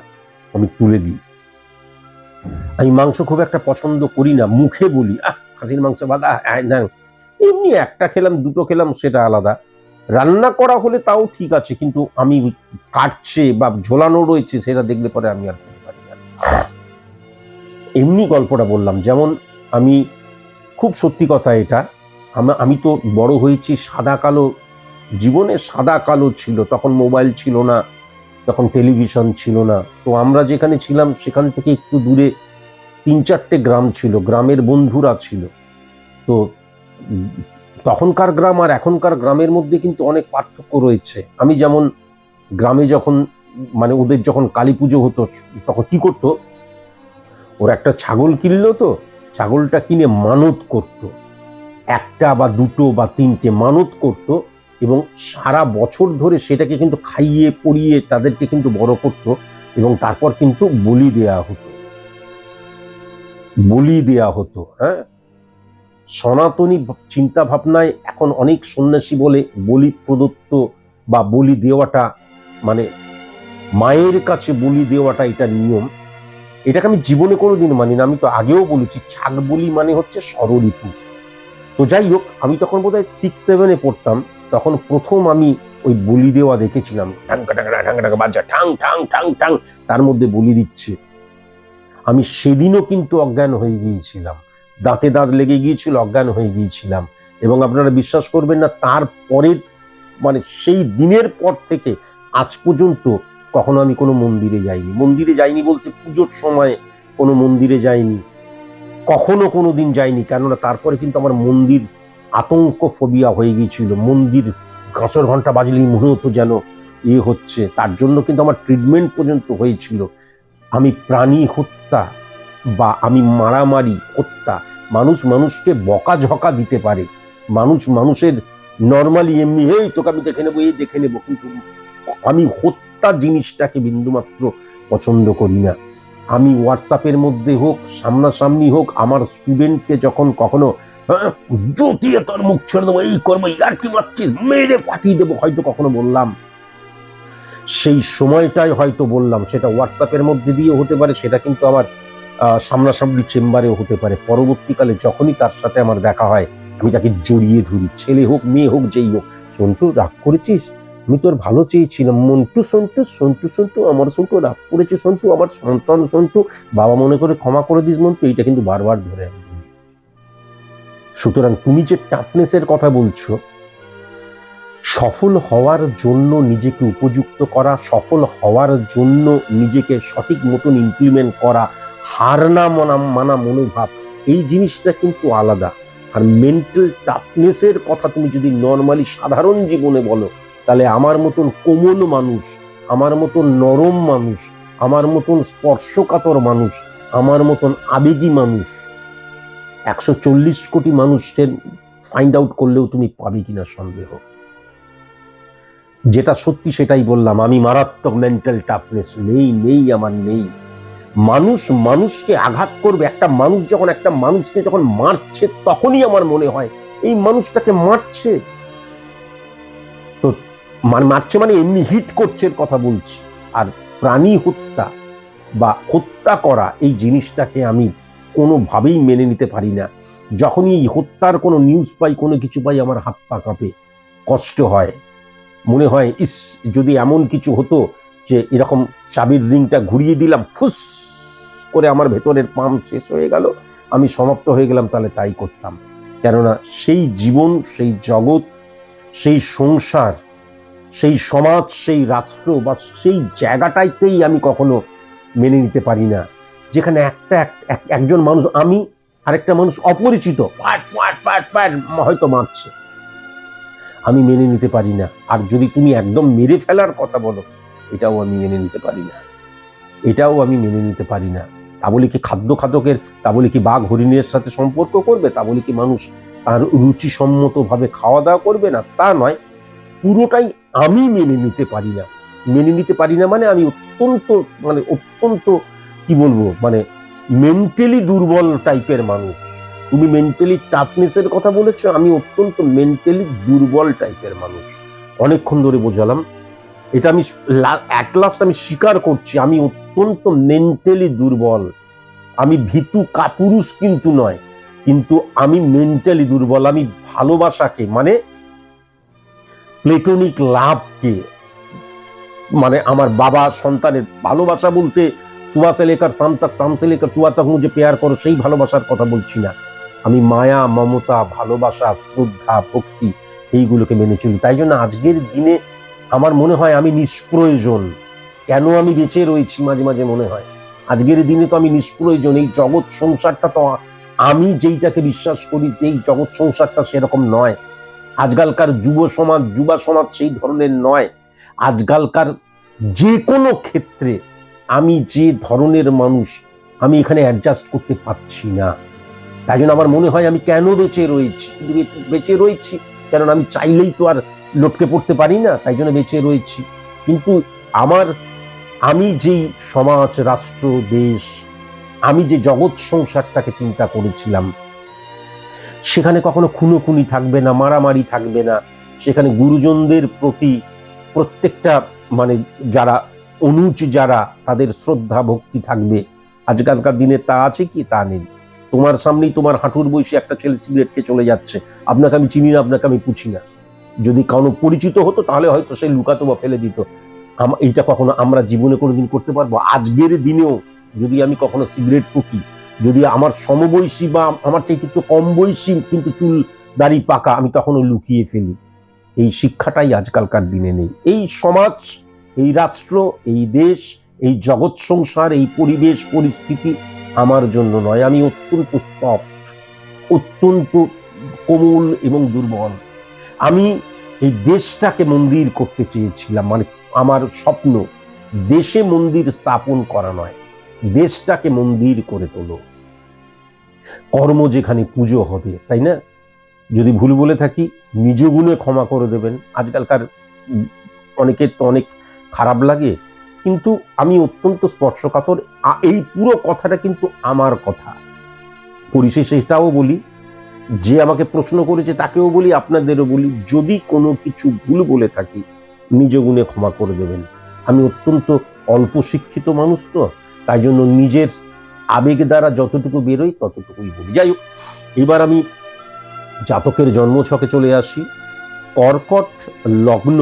আমি তুলে দিই। আমি মাংস খুব একটা পছন্দ করি না, মুখে বলি খাসির মাংস বাদা, এমনি একটা খেলাম 2টো খেলাম সেটা আলাদা, রান্না করা হলে তাও ঠিক আছে, কিন্তু আমি কাটছে বা ঝোলানো রয়েছে সেটা দেখলে পরে আমি আর খেতে পারি না। এমনি গল্পটা বললাম। যেমন আমি খুব সত্যি কথা, এটা আমি তো বড় হয়েছি সাদা কালো জীবনে, সাদা কালো ছিল, তখন মোবাইল ছিল না, তখন টেলিভিশন ছিল না। তো আমরা যেখানে ছিলাম সেখান থেকে একটু দূরে 3-4টে গ্রাম ছিল, গ্রামের বন্ধুরা ছিল। তো তখনকার গ্রাম আর এখনকার গ্রামের মধ্যে কিন্তু অনেক পার্থক্য রয়েছে। আমি যেমন গ্রামে যখন মানে ওদের যখন কালী পুজো হতো, তখন কি করতো, ওরা একটা ছাগল কিনলো, তো ছাগলটা কিনে মানত করত, 1টা বা 2টো বা 3টে মানত করত, এবং সারা বছর ধরে সেটাকে কিন্তু খাইয়ে পরিয়ে তাদেরকে কিন্তু বড় করত, এবং তারপর কিন্তু বলি দেয়া হতো। হ্যাঁ, সনাতনী চিন্তা ভাবনায় এখন অনেক সন্ন্যাসী বলে বলি প্রদত্ত বা বলি দেওয়াটা, মানে মায়ের কাছে বলি দেওয়াটা এটা নিয়ম। এটাকে আমি জীবনে কোনোদিন মানি না। আমি তো আগেও বলেছি, ছাগ বলি মানে হচ্ছে ষড়ঋতু। তো যাই হোক, আমি তখন বোধহয় 6-7-এ পড়তাম, তখন প্রথম আমি ওই বলি দেওয়া দেখেছিলাম, ঢাঙ্কা বাজা ঠাং ঠাং ঠাং ঠাং, তার মধ্যে বলি দিচ্ছে। আমি সেদিনও কিন্তু অজ্ঞান হয়ে গিয়েছিলাম, দাঁতে দাঁত লেগে গিয়েছিল, অজ্ঞান হয়ে গিয়েছিলাম। এবং আপনারা বিশ্বাস করবেন না, তারপরের মানে সেই দিনের পর থেকে আজ পর্যন্ত কখনো আমি কোনো মন্দিরে যাইনি বলতে পুজোর সময় কোনো মন্দিরে যাইনি, কখনো কোনো দিন যাইনি। কেননা তারপরে কিন্তু আমার মন্দির আতঙ্ক ফোবিয়া হয়ে গিয়েছিল, মন্দির কাঁসর ঘন্টা বাজলেই মনে হতো যেন হচ্ছে। তার জন্য কিন্তু আমার ট্রিটমেন্ট পর্যন্ত হয়েছিল। আমি প্রাণী হত্যা বা আমি মারামারি হত্যা, মানুষকে বকাঝকা দিতে পারে, মানুষের নর্মালি এমনি তোকে আমি দেখে নেবো, কিন্তু আমি হত্যা জিনিসটাকে বিন্দুমাত্র পছন্দ করি না। আমি হোয়াটসঅ্যাপের মধ্যে হোক, সামনাসামনি হোক, আমার স্টুডেন্টকে যখন কখনো জটিয়ে তোর মুখ ছেড়ে দেবো, এই করবো, আর কি মারছিস, মেরে ফাটিয়ে দেবো, হয়তো কখনো বললাম, সেই সময়টাই হয়তো বললাম, সেটা হোয়াটসঅ্যাপের মধ্যে দিয়ে হতে পারে, সেটা কিন্তু আমার সামনাসামনি চেম্বারেও হতে পারে। পরবর্তীকালে যখনই তার সাথে আমার দেখা হয়, আমি তাকে জড়িয়ে ধরি, ছেলে হোক মেয়ে হোক যেই হোক, সন্টু রাগ করেছিস, আমি তোর ভালো চেয়েছিলাম, মন্টু সন্টু আমার সন্টু রাগ করেছে, সন্টু আমার সন্তান, সন্টু বাবা মনে করে ক্ষমা করে দিস মন্টু, এইটা কিন্তু বারবার ধরে আমি বলি। সুতরাং তুমি যে টাফনেসের কথা বলছো, সফল হওয়ার জন্য নিজেকে উপযুক্ত করা, সফল হওয়ার জন্য নিজেকে সঠিক মতন ইমপ্লিমেন্ট করা, হার না মানা মনোভাব, এই জিনিসটা কিন্তু আলাদা। আর মেন্টাল টাফনেসের কথা তুমি যদি নর্মালি সাধারণ জীবনে বলো, তাহলে আমার মতন কোমল মানুষ, আমার মতন নরম মানুষ, আমার মতন স্পর্শকাতর মানুষ, আমার মতন আবেগী মানুষ 140 কোটি মানুষের ফাইন্ড আউট করলেও তুমি পাবে কিনা সন্দেহ। যেটা সত্যি সেটাই বললাম, আমি মারাত্মক মেন্টাল টাফনেস নেই, আমার নেই। মানুষ মানুষকে আঘাত করবে, একটা মানুষ যখন একটা মানুষকে যখন মারছে, তখনই আমার মনে হয় এই মানুষটাকে মারছে তো, মারছে মানে এমনি হিট করছে কথা বলছি। আর প্রাণী হত্যা বা হত্যা করা এই জিনিসটাকে আমি কোনোভাবেই মেনে নিতে পারি না। যখনই এই হত্যার কোনো নিউজ পাই, কোনো কিছু পাই, আমার হাত পা কাঁপে, কষ্ট হয়, মনে হয় ইস যদি এমন কিছু হতো যে এরকম চাবির রিংটা ঘুরিয়ে দিলাম, ফুস করে আমার ভেতরের পাম্প শেষ হয়ে গেল, আমি সমাপ্ত হয়ে গেলাম, তাহলে তাই করতাম। কেননা সেই জীবন, সেই জগৎ, সেই সংসার, সেই সমাজ, সেই রাষ্ট্র বা সেই জায়গাটাইতেই আমি কখনো মেনে নিতে পারি না যেখানে একজন মানুষ, আমি আরেকটা মানুষ অপরিচিত ফাট ফাট ফাট ফাট হয়তো মারছে, আমি মেনে নিতে পারি না। আর যদি তুমি একদম মেরে ফেলার কথা বলো, এটাও আমি মেনে নিতে পারি না, এটাও আমি মেনে নিতে পারি না। তা বলে কি খাদ্য খাদকের, তা বলে কি বাঘ হরিণের সাথে সম্পর্ক করবে, তা বলে কি মানুষ তার রুচিসম্মতভাবে খাওয়া দাওয়া করবে না, তা নয়। পুরোটাই আমি মেনে নিতে পারি না। মেনে নিতে পারি না মানে আমি অত্যন্ত কি বলবো, মানে মেন্টালি দুর্বল টাইপের মানুষ। তুমি মেন্টালি টাফনেসের কথা বলেছো, আমি অত্যন্ত মেন্টালি দুর্বল টাইপের মানুষ। অনেকক্ষণ ধরে বোঝালাম, এটা আমি অ্যাট লাস্ট আমি স্বীকার করছি, আমি অত্যন্ত মেন্টালি দুর্বল। আমি ভীতু কাপুরুষ কিন্তু নয়, কিন্তু আমি মেন্টালি দুর্বল। আমি ভালোবাসাকে, মানে প্লেটোনিক লাভকে, মানে আমার বাবা সন্তানের ভালোবাসা বলতে সুবহ সে লেকার শাম তক, শাম সে লেকার সুবহ তক মুঝে প্যার করো, সেই ভালোবাসার কথা বলছি না। আমি মায়া, মমতা, ভালোবাসা, শ্রদ্ধা, ভক্তি এইগুলোকে মেনে চলি। তাই জন্য আজকের দিনে আমার মনে হয় আমি নিষ্প্রয়োজন। কেন আমি বেঁচে রয়েছি মাঝে মাঝে মনে হয়, আজকের দিনে তো আমি নিষ্প্রয়োজন। এই জগৎ সংসারটা তো আমি যেইটাকে বিশ্বাস করি, যেই জগৎ সংসারটা সেরকম নয়। আজকালকার যুবা সমাজ সেই ধরনের নয়। আজকালকার যে কোনো ক্ষেত্রে আমি যে ধরনের মানুষ, আমি এখানে অ্যাডজাস্ট করতে পারছি না। তাই জন্য আমার মনে হয় আমি কেন বেঁচে রয়েছি। বেঁচে রয়েছি কারণ আমি চাইলেই তো আর লটকে পড়তে পারি না, তাই জন্য বেঁচে রয়েছি। কিন্তু আমি যেই সমাজ, রাষ্ট্র, দেশ, আমি যে জগৎ সংসারটাকে চিন্তা করেছিলাম, সেখানে কখনো খুনোখুনি থাকবে না, মারামারি থাকবে না। সেখানে গুরুজনদের প্রতি প্রত্যেকটা, মানে যারা অনুজ, যারা তাদের শ্রদ্ধা ভক্তি থাকবে। আজকালকার দিনে তা আছে কি? তা নেই। তোমার সামনেই তোমার হাঁটুর বয়সী একটা ছেলে সিগারেট খেয়ে চলে যাচ্ছে, আপনাকে আমি চিনি না, আপনাকে আমি পুছি না। যদি কারো পরিচিত হতো তাহলে হয়তো সে লুকাতো বা ফেলে দিত। এইটা কখনো আমরা জীবনে কোনোদিন করতে পারবো? আজকের দিনেও যদি আমি কখনো সিগারেট ফুকি, যদি আমার সমবয়সী বা আমার চাইতে একটু কম বয়সী কিন্তু চুল দাড়ি পাকা, আমি তখনও লুকিয়ে ফেলি। এই শিক্ষাটাই আজকালকার দিনে নেই। এই সমাজ, এই রাষ্ট্র, এই দেশ, এই জগৎ সংসার, এই পরিবেশ পরিস্থিতি আমার জন্য নয়। আমি অত্যন্ত সফট, অত্যন্ত কোমল এবং দুর্বল। আমি এই দেশটাকে মন্দির করতে চেয়েছিলাম, মানে আমার স্বপ্ন দেশে মন্দির স্থাপন করা নয়, দেশটাকে মন্দির করে তোলো। কর্ম যেখানে পুজো হবে, তাই না? যদি ভুল বলে থাকি নিজ গুণে ক্ষমা করে দেবেন। আজকালকার অনেকের তো অনেক খারাপ লাগে, কিন্তু আমি অত্যন্ত স্পর্শকাতর। এই পুরো কথাটা কিন্তু আমার কথা। পরিশেষে এটাও বলি, যে আমাকে প্রশ্ন করেছে তাকেও বলি, আপনাদেরও বলি, যদি কোনো কিছু ভুল বলে থাকি নিজ গুণে ক্ষমা করে দেবেন। আমি অত্যন্ত অল্প শিক্ষিত মানুষ, তো তাই জন্য নিজের আবেগ দ্বারা যতটুকু বেরোই ততটুকুই বলি। যাই হোক, এবার আমি জাতকের জন্মছকে চলে আসি। কর্কট লগ্ন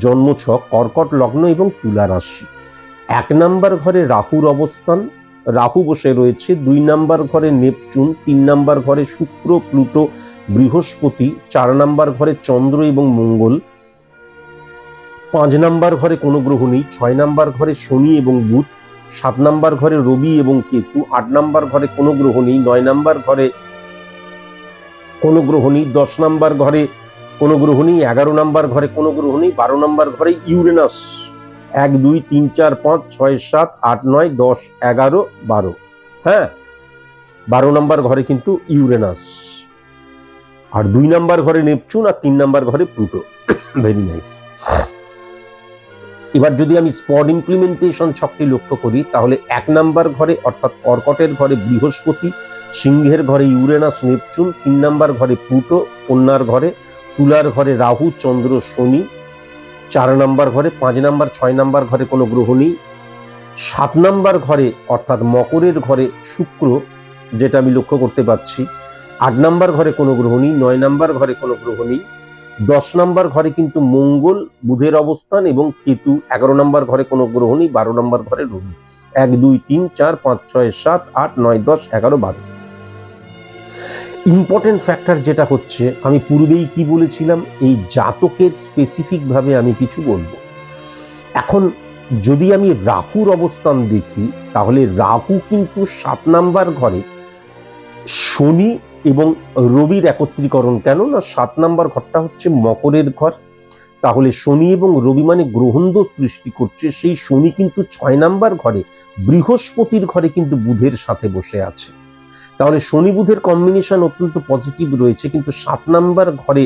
জন্মছক, কর্কট লগ্ন এবং তুলা রাশি। 1 নম্বর ঘরে রাহুর অবস্থান, রাহু বসে রয়েছে। 2 নম্বর ঘরে নেপচুন, 3 নম্বর ঘরে শুক্র, প্লুটো, বৃহস্পতি, 4 নম্বর ঘরে চন্দ্র এবং মঙ্গল, 5 নম্বর ঘরে কোনো গ্রহ নেই, 6 নম্বর ঘরে শনি এবং বুধ, 7 নাম্বার ঘরে রবি এবং কেতু, 8 নাম্বার ঘরে কোনো গ্রহ নেই, 9 নাম্বার ঘরে কোনো গ্রহ নেই, 10 নাম্বার ঘরে কোনো গ্রহ নেই, 11 নাম্বার ঘরে কোনো গ্রহ নেই, 12 নাম্বার ঘরে ইউরেনাস 1 2 3 4 5 6 7 8 9 10 11 12। হ্যাঁ, 12 নাম্বার ঘরে কিন্তু ইউরেনাস, আর 2 নাম্বার ঘরে নেপচুন, আর 3 নাম্বার ঘরে প্লুটো। Very nice. এবার যদি আমি স্পট ইমপ্লিমেন্টেশন ছকটি লক্ষ্য করি, তাহলে 1 নাম্বার ঘরে অর্থাৎ কর্কটের ঘরে বৃহস্পতি, সিংহের ঘরে ইউরেনাস নেপচুন, 3 নাম্বার ঘরে প্লুটো, কন্যার ঘরে, তুলার ঘরে রাহু চন্দ্র শনি, 4 নাম্বার ঘরে, 5 নাম্বার 6 নাম্বার ঘরে কোনো গ্রহ নেই, 7 নাম্বার ঘরে অর্থাৎ মকরের ঘরে শুক্র, যেটা আমি লক্ষ্য করতে পাচ্ছি, 8 নাম্বার ঘরে কোনো গ্রহ নেই, 9 নাম্বার ঘরে কোনো গ্রহ নেই, 10 নাম্বার ঘরে কিন্তু মঙ্গল বুধের অবস্থান এবং কেতু, 11 নাম্বার ঘরে কোনো গ্রহ নেই, 12 নাম্বার ঘরে রবি। 1 2 3 4 5 6 7 8 9 10 11 12। ইম্পর্টেন্ট ফ্যাক্টর যেটা হচ্ছে, আমি পূর্বেই কি বলেছিলাম, এই জাতকের স্পেসিফিক ভাবে আমি কিছু বলবো। এখন যদি আমি রাহুর অবস্থান দেখি, তাহলে রাহু কিন্তু 7 নাম্বার ঘরে শনি এবং রবির একত্রীকরণ। কেন না 7 নাম্বার ঘরটা হচ্ছে মকরের ঘর, তাহলে শনি এবং রবি মানে গ্রহণদোষ সৃষ্টি করছে। সেই শনি কিন্তু 6 নাম্বার ঘরে বৃহস্পতির ঘরে কিন্তু বুধের সাথে বসে আছে, তাহলে শনি বুধের কম্বিনেশন অত্যন্ত পজিটিভ রয়েছে। কিন্তু 7 নাম্বার ঘরে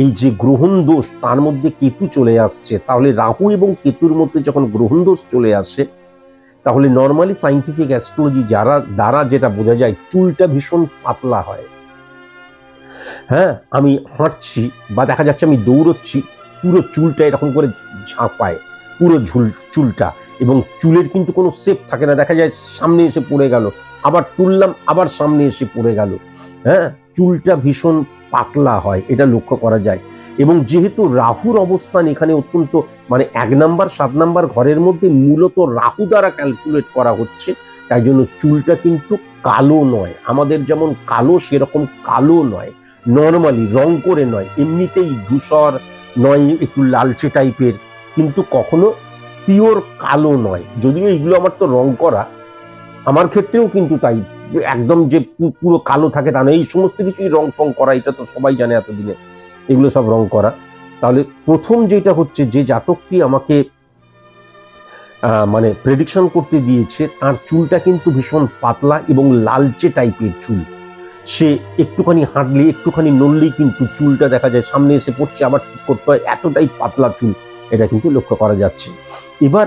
এই যে গ্রহণ দোষ, তার মধ্যে কেতু চলে আসছে, তাহলে রাহু এবং কেতুর মধ্যে যখন গ্রহণ দোষ চলে আসে, তাহলে নর্মালি সাইন্টিফিক অ্যাস্ট্রোলজি দ্বারা যেটা বোঝা যায়, চুলটা ভীষণ পাতলা হয়। হ্যাঁ, আমি হাঁটছি বা দেখা যাচ্ছে আমি দৌড়চ্ছি, পুরো চুলটা এরকম করে ঝাঁপায়, পুরো চুলটা, এবং চুলের কিন্তু কোনো শেপ থাকে না, দেখা যায় সামনে এসে পড়ে গেল, আবার তুললাম আবার সামনে এসে পড়ে গেল। হ্যাঁ, চুলটা ভীষণ পাতলা হয়, এটা লক্ষ্য করা যায়। এবং যেহেতু রাহুর অবস্থান এখানে অত্যন্ত মানে 1 নাম্বার 7 নাম্বার ঘরের মধ্যে মূলত রাহু দ্বারা ক্যালকুলেট করা হচ্ছে, তাই জন্য চুলটা কিন্তু কালো নয়, আমাদের যেমন কালো সেরকম কালো নয়, নর্মালি রং করে নয়, এমনিতেই ধূসর নয়, একটু লালচে টাইপের, কিন্তু কখনো পিওর কালো নয়। যদিও এইগুলো আমার তো রং করা, আমার ক্ষেত্রেও কিন্তু তাই, একদম যে পুরো কালো থাকে তা নয়, এই সমস্ত কিছুই রং ফং করা, এটা তো সবাই জানে এতদিনে, এগুলো সব রং করা। তাহলে প্রথম যেটা হচ্ছে, যে জাতকটি আমাকে মানে প্রেডিকশন করতে দিয়েছে, তার চুলটা কিন্তু ভীষণ পাতলা এবং লালচে টাইপের চুল। সে একটুখানি হাঁটলে, একটুখানি নড়লেই কিন্তু চুলটা দেখা যায় সামনে এসে পড়ছে, আবার ঠিক করতে হয়, এতটাই পাতলা চুল, এটা কিন্তু লক্ষ্য করা যাচ্ছে। এবার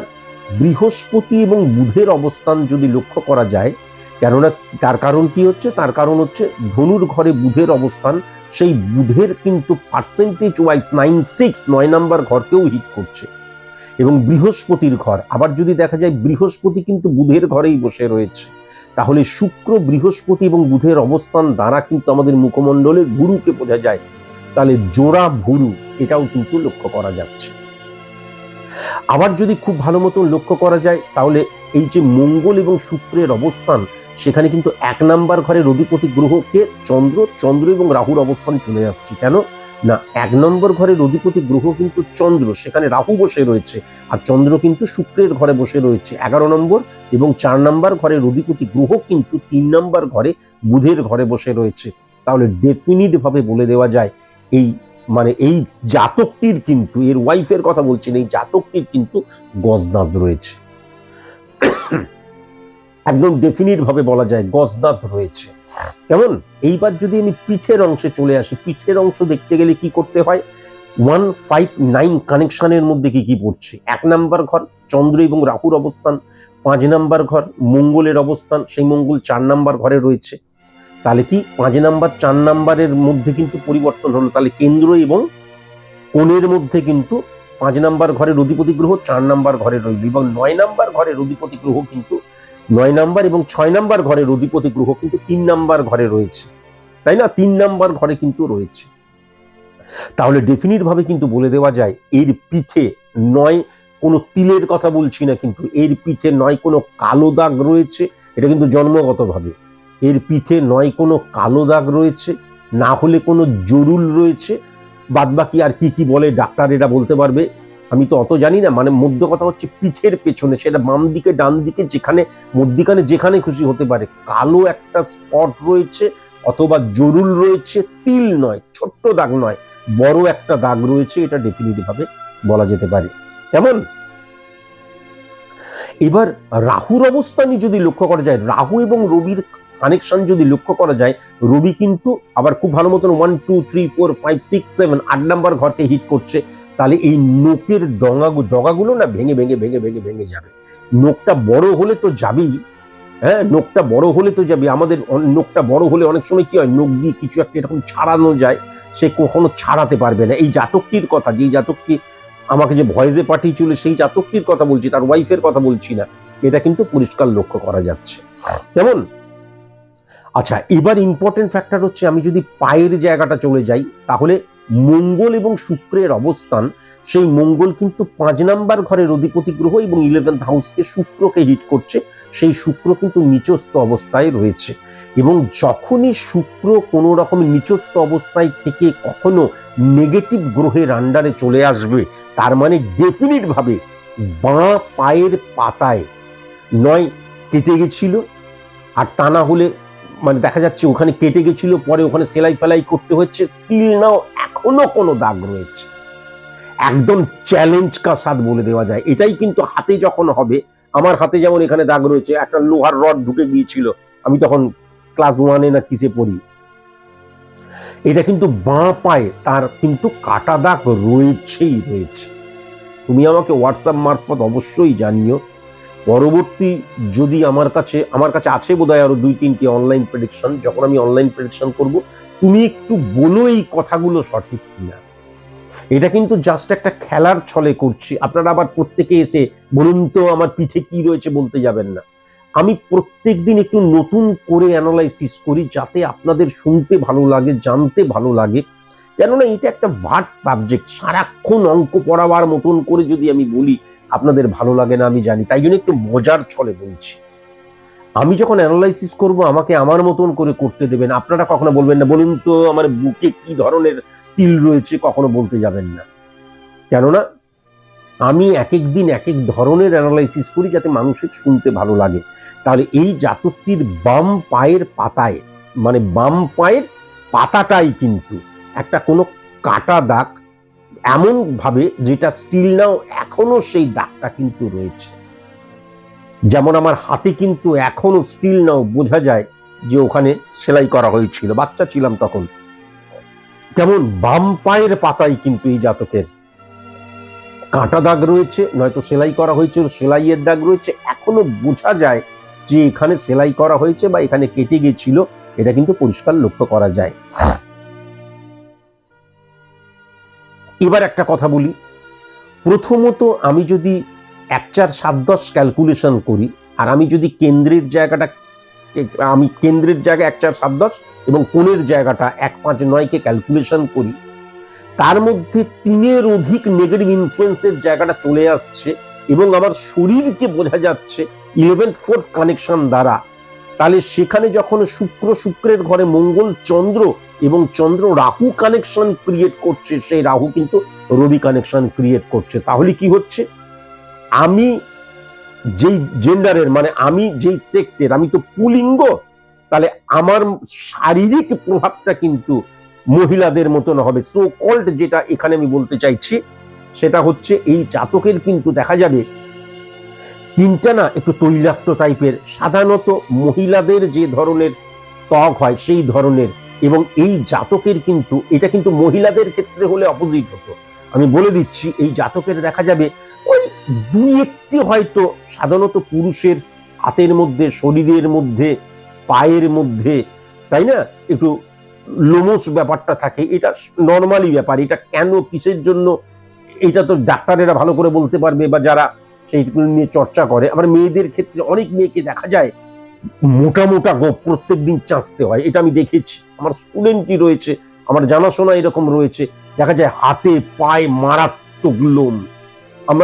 বৃহস্পতি এবং বুধের অবস্থান যদি লক্ষ্য করা যায়, কেননা তার কারণ কি হচ্ছে, তার কারণ হচ্ছে ধনুর ঘরে বুধের অবস্থান, সেই বুধের কিন্তু পার্সেন্টেজ ওয়াইজ 9 নাম্বার ঘরকেও হিট করছে, এবং বৃহস্পতির ঘর আবার যদি দেখা যায়, বৃহস্পতি কিন্তু বুধের ঘরেই বসে রয়েছে, তাহলে শুক্র বৃহস্পতি এবং বুধের অবস্থান দ্বারা কিন্তু আমাদের মুখমণ্ডলের ভুরুকে বোঝা যায়, তাহলে জোড়া ভুরু, এটাও কিন্তু লক্ষ্য করা যাচ্ছে। আবার যদি খুব ভালো মতো লক্ষ্য করা যায়, তাহলে এই যে মঙ্গল এবং শুক্রের অবস্থান, সেখানে কিন্তু 1 নাম্বার ঘরের অধিপতি গ্রহকে চন্দ্র এবং রাহুর অবস্থান চলে আসছে। কেন না 1 নম্বর ঘরের অধিপতি গ্রহ কিন্তু চন্দ্র, সেখানে রাহু বসে রয়েছে, আর চন্দ্র কিন্তু শুক্রের ঘরে বসে রয়েছে 11 নম্বর, এবং 4 নাম্বার ঘরের অধিপতি গ্রহ কিন্তু 3 নাম্বার ঘরে বুধের ঘরে বসে রয়েছে। তাহলে ডেফিনিট ভাবে বলে দেওয়া যায়, এই মানে এই জাতকটির কিন্তু, এর ওয়াইফের কথা বলছি না, এই জাতকটির কিন্তু গজদাঁত রয়েছে, একদম ডেফিনিট ভাবে বলা যায় গজদাঁত রয়েছে। কেমন? এইবার যদি আমি পিঠের অংশে চলে আসি, পিঠের অংশ দেখতে গেলে কি করতে হয়, 1 5 9 কানেকশনের মধ্যে কি কি পড়ছে। 1 নাম্বার ঘর চন্দ্র এবং রাহুর অবস্থান, 5 নাম্বার ঘর মঙ্গলের অবস্থান, সেই মঙ্গল 4 নাম্বার ঘরে রয়েছে। তাহলে কি 5 নাম্বার 4 নাম্বারের মধ্যে কিন্তু পরিবর্তন হলো, তাহলে কেন্দ্র এবং কোণের মধ্যে কিন্তু 5 নাম্বার ঘরের অধিপতি গ্রহ 4 নাম্বার ঘরে রইল, এবং 9 নাম্বার ঘরের অধিপতি গ্রহ কিন্তু 9 নাম্বার এবং 6 নাম্বার ঘরের অধিপতি গ্রহ কিন্তু 3 নাম্বার ঘরে রয়েছে, তাই না? 3 নাম্বার ঘরে কিন্তু রয়েছে। তাহলে ডেফিনিট ভাবে কিন্তু বলে দেওয়া যায়, এর পিঠে নয় কোনো তিলের কথা বলছি না, কিন্তু এর পিঠে নয় কোনো কালো দাগ রয়েছে, এটা কিন্তু জন্মগতভাবে। এর পিঠে নয় কোনো কালো দাগ রয়েছে, না হলে কোনো জরুল রয়েছে, বাদবাকি আর কি কি বলে ডাক্তার এটা বলতে পারবে, আমি তো অত জানি না, মানে মধ্য কথা হচ্ছে পিঠের পেছনে, সেটা বাম দিকে ডান দিকে যেখানে মধ্যিখানে যেখানে খুশি হতে পারে, কালো একটা স্পট রয়েছে অথবা জরুল রয়েছে, তিল নয়, ছোট্ট দাগ নয়, বড় একটা দাগ রয়েছে, এটা ডেফিনিটলি ভাবে বলা যেতে পারে। কেমন? এবার রাহুর অবস্থানই যদি লক্ষ্য করা যায়, রাহু এবং রবির কানেকশন যদি লক্ষ্য করা যায়, রবি কিন্তু আবার খুব ভালো মতন 1 2 3 4 5 6 7 8 নাম্বার ঘরকে হিট করছে, তাহলে এই নোকের ডগাগুলো না ভেঙে ভেঙে ভেঙে ভেঙে ভেঙে যাবে। নোকটা বড় হলে তো যাবেই, হ্যাঁ, নোকটা বড় হলে তো যাবে। আমাদের নোকটা বড় হলে অনেক সময় কি হয়, নোক দিয়ে কিছু একটা এরকম ছাড়ানো যায়, সে কখনো ছাড়াতে পারবে না। এই জাতকটির কথা, যেই জাতকটি আমাকে যে ভয়েসে পাঠিয়েছিল সেই জাতকটির কথা বলছি, তার ওয়াইফের কথা বলছি না, এটা কিন্তু পরিষ্কার লক্ষ্য করা যাচ্ছে। কেমন? আচ্ছা, এবার ইম্পর্টেন্ট ফ্যাক্টর হচ্ছে, আমি যদি পায়ের জায়গাটা চলে যাই, তাহলে মঙ্গল এবং শুক্রের অবস্থান, সেই মঙ্গল কিন্তু 5 নাম্বার ঘরের অধিপতি গ্রহ এবং 11th হাউসকে শুক্রকে হিট করছে, সেই শুক্র কিন্তু নিচস্থ অবস্থায় রয়েছে। এবং যখনই শুক্র কোনো রকম নিচস্থ অবস্থায় থেকে কখনো নেগেটিভ গ্রহের আন্ডারে চলে আসবে, তার মানে ডেফিনিট ভাবে বাঁ পায়ের পাতায় নয় কেটে গেছিল, আর তা না হলে মানে দেখা যাচ্ছে ওখানে কেটে গেছিল, পরে ওখানে সেলাই ফেলাই করতে হচ্ছে, স্টিল নাও এখনো কোনো দাগ রয়েছে। একদম চ্যালেঞ্জ কা সাথ বলে দেওয়া যায়। এটাই কিন্তু হাতে যখন হবে, আমার হাতে যেমন এখানে দাগ রয়েছে, একটা লোহার রড ঢুকে গিয়েছিল, আমি তখন ক্লাস 1-এ না কিসে পড়ি। এটা কিন্তু বাঁ পায়ে তার কিন্তু কাটা দাগ রয়েছেই রয়েছে। তুমি আমাকে হোয়াটসঅ্যাপ মারফত অবশ্যই জানিও। পরবর্তী যদি আমার কাছে আছে বোধহয় আরো 2-3টি অনলাইন প্রেডিকশন, যখন আমি অনলাইন প্রেডিকশন করব, তুমি একটু বলো এই কথাগুলো সঠিক কিনা। এটা কিন্তু জাস্ট একটা খেলার ছলে করছি। আপনারা আবার প্রত্যেকে এসে বলুন তো আমার পিঠে কি রয়েছে বলতে যাবেন না। আমি প্রত্যেকদিন একটু নতুন করে অ্যানালাইসিস করি, যাতে আপনাদের শুনতে ভালো লাগে, জানতে ভালো লাগে। কেননা এটা একটা ভার্স সাবজেক্ট, সারাক্ষণ অঙ্ক পড়াবার মতন করে যদি আমি বলি, আপনাদের ভালো লাগে না আমি জানি, তাই জন্য একটু মজার ছলে বলছি। আমি যখন অ্যানালাইসিস করব, আমাকে আমার মতন করে করতে দেবেন। আপনারা কখনো বলবেন না বলুন তো আমার বুকে কি ধরনের তিল রয়েছে, কখনো বলতে যাবেন না। কেননা আমি এক এক দিন এক এক ধরনের অ্যানালাইসিস করি, যাতে মানুষের শুনতে ভালো লাগে। তাহলে এই জাতকটির বাম পায়ের পাতায়, মানে বাম পায়ের পাতাটাই কিন্তু একটা কোনো কাটা দাগ, এমন ভাবে যেটা স্টিল নাও এখনো সেই দাগটা কিন্তু রয়েছে। যেমন আমার হাতে কিন্তু এখনো স্টিল নাও বোঝা যায় যে ওখানে সেলাই করা হয়েছিল, বাচ্চা ছিলাম তখন। যেমন বাম পায়ের পাতায় কিন্তু এই জাতকের কাটা দাগ রয়েছে, নয়তো সেলাই করা হয়েছিল, সেলাইয়ের দাগ রয়েছে, এখনো বোঝা যায় যে এখানে সেলাই করা হয়েছে বা এখানে কেটে গেছিল, এটা কিন্তু পরিষ্কার লক্ষ্য করা যায়। এবার একটা কথা বলি, প্রথমত আমি যদি 1 4 7 10 ক্যালকুলেশন করি, আর আমি যদি কেন্দ্রের জায়গাটা 1 4 7 10 এবং কোণের জায়গাটা 1 5 9-কে ক্যালকুলেশন করি, তার মধ্যে 3-এর অধিক নেগেটিভ ইনফ্লুয়েন্সের জায়গাটা চলে আসছে এবং আমার শরীরকে বোঝা যাচ্ছে 11th 4th কানেকশন দ্বারা। তাহলে সেখানে যখন শুক্রের ঘরে মঙ্গল চন্দ্র এবং চন্দ্র রাহু কানেকশন ক্রিয়েট করছে, সেই রাহু কিন্তু রবি কানেকশন ক্রিয়েট করছে। তাহলে কি হচ্ছে, আমি যেই জেন্ডারের, মানে আমি যেই সেক্সের, আমি তো পুলিঙ্গ, তাহলে আমার শারীরিক প্রভাবটা কিন্তু মহিলাদের মতন হবে। সো কল্ড যেটা এখানে আমি বলতে চাইছি, সেটা হচ্ছে এই জাতকের কিন্তু দেখা যাবে স্কিনটা না একটু তৈলাক্ত টাইপের, সাধারণত মহিলাদের যে ধরনের ত্বক হয় সেই ধরনের। এবং এই জাতকের কিন্তু এটা কিন্তু মহিলাদের ক্ষেত্রে হলে অপোজিট হতো। আমি বলে দিচ্ছি, এই জাতকের দেখা যাবে ওই 2-1টি হয়তো সাধারণত পুরুষের হাতের মধ্যে, শরীরের মধ্যে, পায়ের মধ্যে, তাই না, একটু লোমস ব্যাপারটা থাকে। এটা নর্মালি ব্যাপার। এটা কেন, কিসের জন্য, এটা তো ডাক্তারেরা ভালো করে বলতে পারবে, বা যারা সেইগুলো নিয়ে চর্চা করে। আবার মেয়েদের ক্ষেত্রে অনেক মেয়েকে দেখা যায় মোটা মোটা গোপ প্রত্যেক দিন চাঁচতে হয়, এটা আমি দেখেছি। আমার স্টুডেন্টই রয়েছে, আমার জানাশোনা এরকম রয়েছে, দেখা যায় হাতে পায়ে মারাত্মক লোম।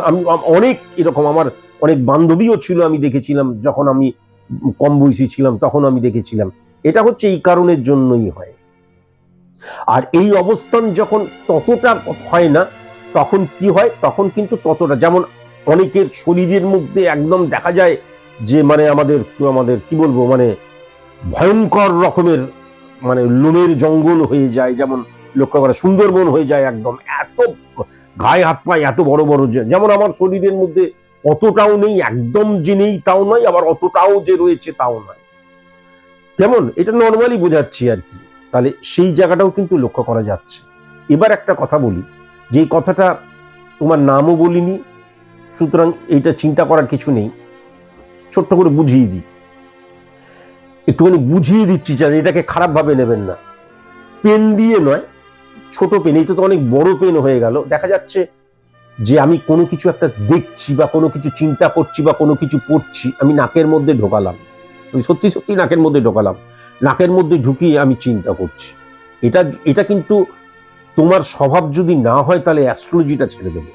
আমি অনেক এরকম, আমার অনেক বান্ধবীও ছিল, আমি দেখেছিলাম যখন আমি কম বয়সী ছিলাম, তখন আমি দেখেছিলাম। এটা হচ্ছে এই কারণের জন্যই হয়। আর এই অবস্থান যখন ততটা হয় না, তখন কি হয়, তখন কিন্তু ততটা, যেমন অনেকের শরীরের মধ্যে একদম দেখা যায় যে মানে আমাদের আমাদের কি বলবো, মানে ভয়ঙ্কর রকমের মানে লোমের জঙ্গল হয়ে যায়, যেমন লক্ষ্য করা সুন্দরবন হয়ে যায়, একদম এত গায়ে হাত পায় এত বড় বড়, যেমন আমার শরীরের মধ্যে অতটাও নেই, একদম যে নেই তাও নয়, আবার অতটাও যে রয়েছে তাও নয়, কেমন, এটা নর্মালি বোঝাচ্ছি আর কি। তাহলে সেই জায়গাটাও কিন্তু লক্ষ্য করা যাচ্ছে। এবার একটা কথা বলি, যে কথাটা তোমার নামও বলিনি, সুতরাং এইটা চিন্তা করার কিছু নেই, ছোট্ট করে বুঝিয়ে দিই, একটুখানি বুঝিয়ে দিচ্ছি, যে এটাকে খারাপভাবে নেবেন না। পেন দিয়ে নয়, ছোট পেন, এটা তো অনেক বড় পেন হয়ে গেল। দেখা যাচ্ছে যে আমি কোনো কিছু একটা দেখছি বা কোনো কিছু চিন্তা করছি বা কোনো কিছু পড়ছি, আমি নাকের মধ্যে ঢোকালাম, আমি সত্যি সত্যি নাকের মধ্যে ঢোকালাম, নাকের মধ্যে ঢুকিয়ে আমি চিন্তা করছি। এটা কিন্তু তোমার স্বভাব যদি না হয় তাহলে অ্যাস্ট্রোলজিটা ছেড়ে দেবে।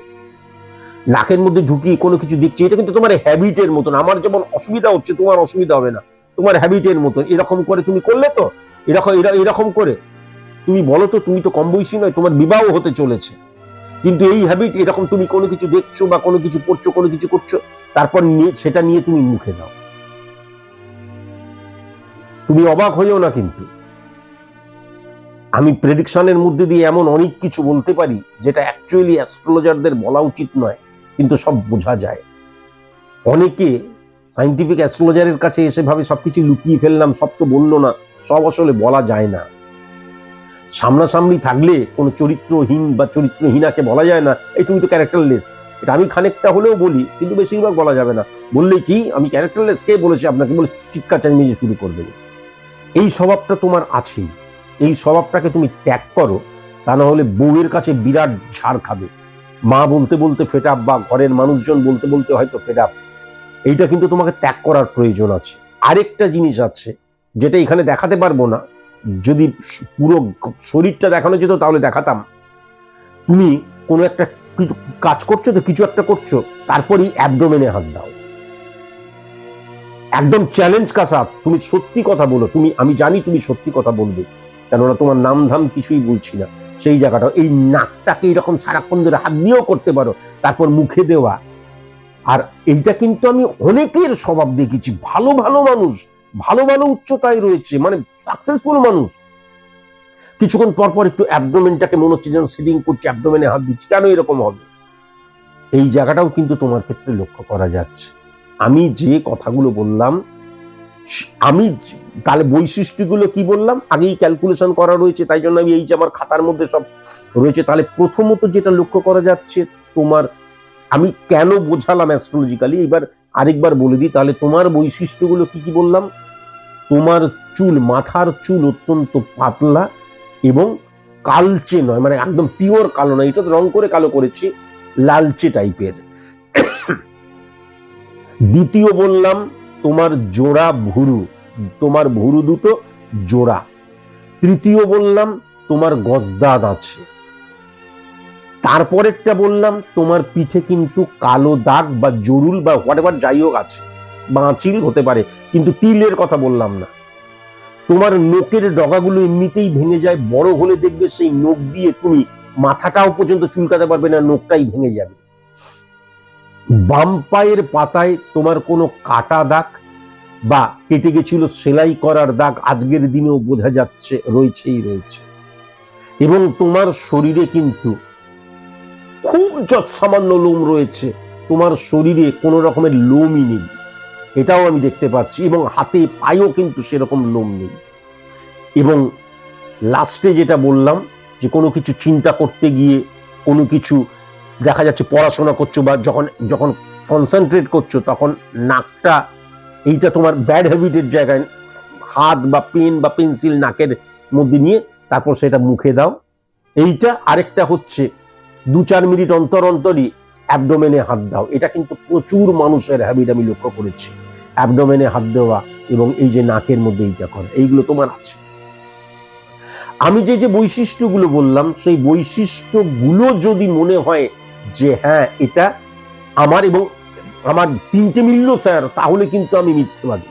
নাকের মধ্যে ঢুকিয়ে কোনো কিছু দেখছি, এটা কিন্তু তোমার হ্যাবিটের মতন। আমার যেমন অসুবিধা হচ্ছে তোমার অসুবিধা হবে না, তোমার হ্যাবিটের মতন। এরকম করে তুমি করলে তো, এরকম করে তুমি বলো তো, তুমি তো কম বয়সী নয়, তোমার বিবাহ হতে চলেছে, কিন্তু এই হ্যাবিট এরকম, তুমি কোনো কিছু দেখছো বা কোনো কিছু পড়ছো, কোনো কিছু করছো, তারপর সেটা নিয়ে তুমি মুখে দাও। তুমি অবাক হইও না, কিন্তু আমি প্রেডিকশনের মধ্যে দিয়ে এমন অনেক কিছু বলতে পারি যেটা অ্যাকচুয়ালি অ্যাস্ট্রোলজারদের বলা উচিত নয়, কিন্তু সব বোঝা যায়। অনেকে সায়েন্টিফিক অ্যাস্ট্রোলজারের কাছে এসে ভাবে সবকিছু লুকিয়ে ফেললাম, সব তো বললো না, সব আসলে বলা যায় না। সামনাসামনি থাকলে কোনো চরিত্রহীন বা চরিত্রহীনাকে বলা যায় না এই তুমি তো ক্যারেক্টারলেস। এটা আমি খানিকটা হলেও বলি, কিন্তু বেশিরভাগ বলা যাবে না। বললে কি আমি ক্যারেক্টারলেস, কে বলেছে আপনাকে, বলে চিৎকার চেঁচিয়ে শুরু করে দেবে। এই স্বভাবটা তোমার আছেই, এই স্বভাবটাকে তুমি ত্যাগ করো, তা না হলে বউয়ের কাছে বিরাট ঝাড় খাবে। মা বলতে বলতে ফেড আপ, বা ঘরের মানুষজন বলতে বলতে হয়তো ফেড আপ। এইটা কিন্তু তোমাকে ত্যাগ করার প্রয়োজন আছে। আরেকটা জিনিস আছে যেটা এখানে দেখাতে পারবো না, যদি পুরো শরীরটা দেখানো যেত তাহলে দেখাতাম। তুমি কোনো একটা কাজ করছো তো, কিছু একটা করছো, তারপরেই অ্যাবডোমেনে হাত দাও, একদম চ্যালেঞ্জ কা সাথ তুমি সত্যি কথা বলো। আমি জানি তুমি সত্যি কথা বলবে, কেননা তোমার নাম ধাম কিছুই বলছি না। সেই জায়গাটা, এই নাকটাকে এরকম সারাক্ষণ ধরে হাত দিয়েও করতে পারো, তারপর মুখে দেওয়া। আর এইটা কিন্তু আমি অনেকের স্বভাব দেখেছি, ভালো ভালো মানুষ, ভালো ভালো উচ্চতায় রয়েছে, মানে সাকসেসফুল মানুষ, কিছুক্ষণ পরপর একটু অ্যাবডোমেনটাকে মনে হচ্ছে যেন সেটিং করছে, অ্যাবডোমেনে হাত দিচ্ছে। কেন এরকম হবে? এই জায়গাটাও কিন্তু তোমার ক্ষেত্রে লক্ষ্য করা যাচ্ছে। আমি যে কথাগুলো বললাম, আমি তাহলে বৈশিষ্ট্যগুলো কি বললাম, আগেই ক্যালকুলেশন করা রয়েছে, তাই জন্য আমি এই যে আমার খাতার মধ্যে সব রয়েছে। তাহলে প্রথমত যেটা লক্ষ্য করা যাচ্ছে, তোমার, আমি কেন বোঝালাম অ্যাস্ট্রোলজিক্যালি, এবার আরেকবার বলে দিই। তাহলে তোমার বৈশিষ্ট্যগুলো কি কি বললাম, তোমার চুল, মাথার চুল অত্যন্ত পাতলা এবং কালচে নয়, মানে একদম পিওর কালো নয়, এটা তো রং করে কালো করেছি, লালচে টাইপের। দ্বিতীয় বললাম তোমার জোড়া ভুরু, তোমার ভুরু দুটো জোড়া। তৃতীয় বললাম তোমার গজদাঁত আছে। তারপরেরটা বললাম তোমার পিঠে কিন্তু কালো দাগ বা জরুল বা হোয়াটএভার যাই হোক আছে, বাঁচিল হতে পারে, কিন্তু তিলের কথা বললাম না। তোমার নোকের ডগাগুলো এমনিতেই ভেঙে যায়, বড় হলে দেখবে সেই নোক দিয়ে তুমি মাথাটাও পর্যন্ত চুলকাতে পারবে না, নোকটাই ভেঙে যাবে। বাম পায়ের পাতায় তোমার কোনো কাটা দাগ বা কেটে গেছিল সেলাই করার দাগ আজকের দিনেও বোঝা যাচ্ছে, রয়েছেই রয়েছে। এবং তোমার শরীরে কিন্তু খুব সামান্য লোম রয়েছে, তোমার শরীরে কোনো রকমের লোমই নেই, এটাও আমি দেখতে পাচ্ছি। এবং হাতে পায়েও কিন্তু সেরকম লোম নেই। এবং লাস্টে যেটা বললাম, যে কোনো কিছু চিন্তা করতে গিয়ে, কোনো কিছু দেখা যাচ্ছে পড়াশোনা করছো বা যখন কনসেন্ট্রেট করছো, তখন নাকটা, এইটা তোমার ব্যাড হ্যাবিটের জায়গায়, হাত বা পেন বা পেন্সিল নাকের মধ্যে নিয়ে তারপর সেটা মুখে দাও। এইটা। আরেকটা হচ্ছে 2-4 মিনিট অন্তর অন্তরই অ্যাবডোমেনে হাত দাও। এটা কিন্তু প্রচুর মানুষের হ্যাবিট আমি লক্ষ্য করেছি, অ্যাবডোমেনে হাত দেওয়া এবং এই যে নাকের মধ্যে এইটা করা, এইগুলো তোমার আছে। আমি যে যে বৈশিষ্ট্যগুলো বললাম, সেই বৈশিষ্ট্যগুলো যদি মনে হয় যে হ্যাঁ এটা আমার এবং আমার 3টে মিলল স্যার, তাহলে কিন্তু আমি মিথ্যাবাদী,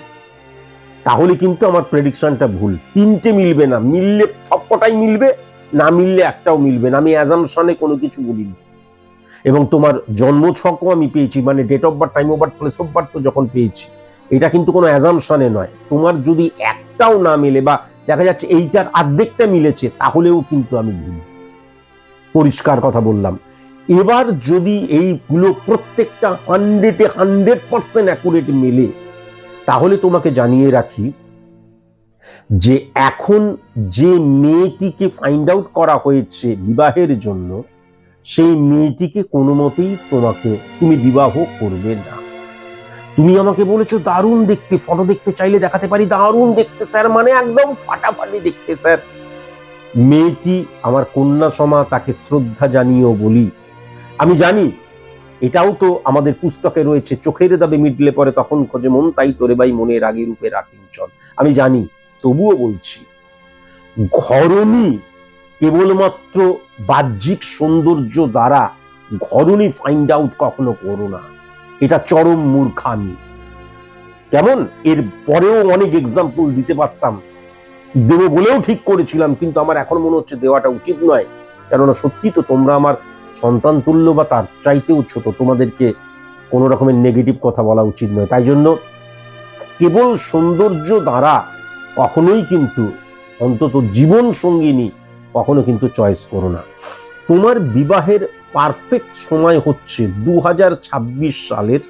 তাহলে কিন্তু আমার প্রেডিকশনটা ভুল। 3টে মিলবে না, মিললে সবকটাই মিলবে, না মিললে একটাও মিলবে না। আমি অ্যাজাম্পশনে কোনো কিছু বলিনি, এবং তোমার জন্মছকও আমি পেয়েছি, মানে date of birth, time of birth, place of birth যখন পেয়েছি, এটা কিন্তু কোনো অ্যাজাম্পশনে নয়। তোমার যদি একটাও না মিলে বা দেখা যাচ্ছে এইটার অর্ধেকটা মিলেছে, তাহলেও কিন্তু আমি ভুল, পরিষ্কার কথা বললাম। এবার যদি এইগুলো প্রত্যেকটা 100% অ্যাকুরেট মেলে, তাহলে তোমাকে জানিয়ে রাখি যে এখন যে মেয়েটিকে ফাইন্ড আউট করা হয়েছে বিবাহের জন্য, সেই মেয়েটিকে কোনো মতেই তুমি বিবাহ করবে না। তুমি আমাকে বলেছো দারুণ দেখতে, ফটো দেখতে চাইলে দেখাতে পারি, দারুণ দেখতে স্যার, মানে একদম ফাটাফাটি দেখতে স্যার। মেয়েটি আমার কন্যা সমা, তাকে শ্রদ্ধা জানিয়েও বলি, আমি জানি এটাও তো আমাদের পুস্তকে রয়েছে, চোখের দাবে মিটলে পরে তখন খোঁজে মন, তাই তোরে বাই মনের আগে রূপে রাখিঞ্চন। আমি জানি, তবুও বলছি, ঘরণী কেবলমাত্র বাহ্যিক সৌন্দর্য দ্বারা ঘরণী ফাইন্ড আউট কখনো করো না, এটা চরম মূর্খামি। কেমন, এর পরেও অনেক এক্সাম্পল দিতে পারতাম, দেবো বলেও ঠিক করেছিলাম, কিন্তু আমার এখন মনে হচ্ছে দেওয়াটা উচিত নয়। কেননা সত্যি তো তোমরা আমার সন্তান তুল্য বা তার চাইতেও ছোট, তোমাদেরকে কোনো রকমের নেগেটিভ কথা বলা উচিত নয়। তাই জন্য কেবল সৌন্দর্য দ্বারা কখনোই কিন্তু, অন্তত জীবন সঙ্গিনী কখনো কিন্তু চয়েস করো না। তোমার বিবাহের পারফেক্ট সময় হচ্ছে 2026 সালের,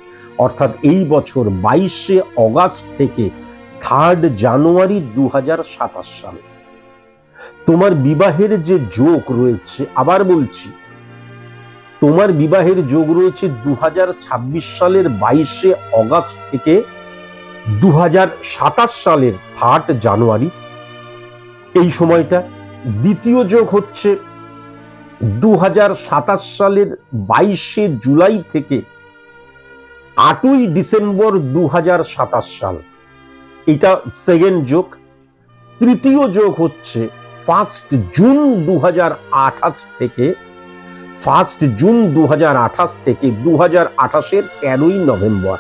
অর্থাৎ এই বছর 22শে অগাস্ট থেকে 3 জানুয়ারি 2027 সাল। তোমার বিবাহের যে যোগ রয়েছে, আবার বলছি, তোমার বিবাহের যোগ রয়েছে 2026 সালের 22শে অগাস্ট থেকে 2027 সালের 3 জানুয়ারি, এই সময়টা। দ্বিতীয় যোগ হচ্ছে 2027 সালের 22শে জুলাই থেকে 8ই ডিসেম্বর 2027 সাল, এটা সেকেন্ড যোগ। তৃতীয় যোগ হচ্ছে 1 জুন 2028 থেকে 2028 13ই নভেম্বর।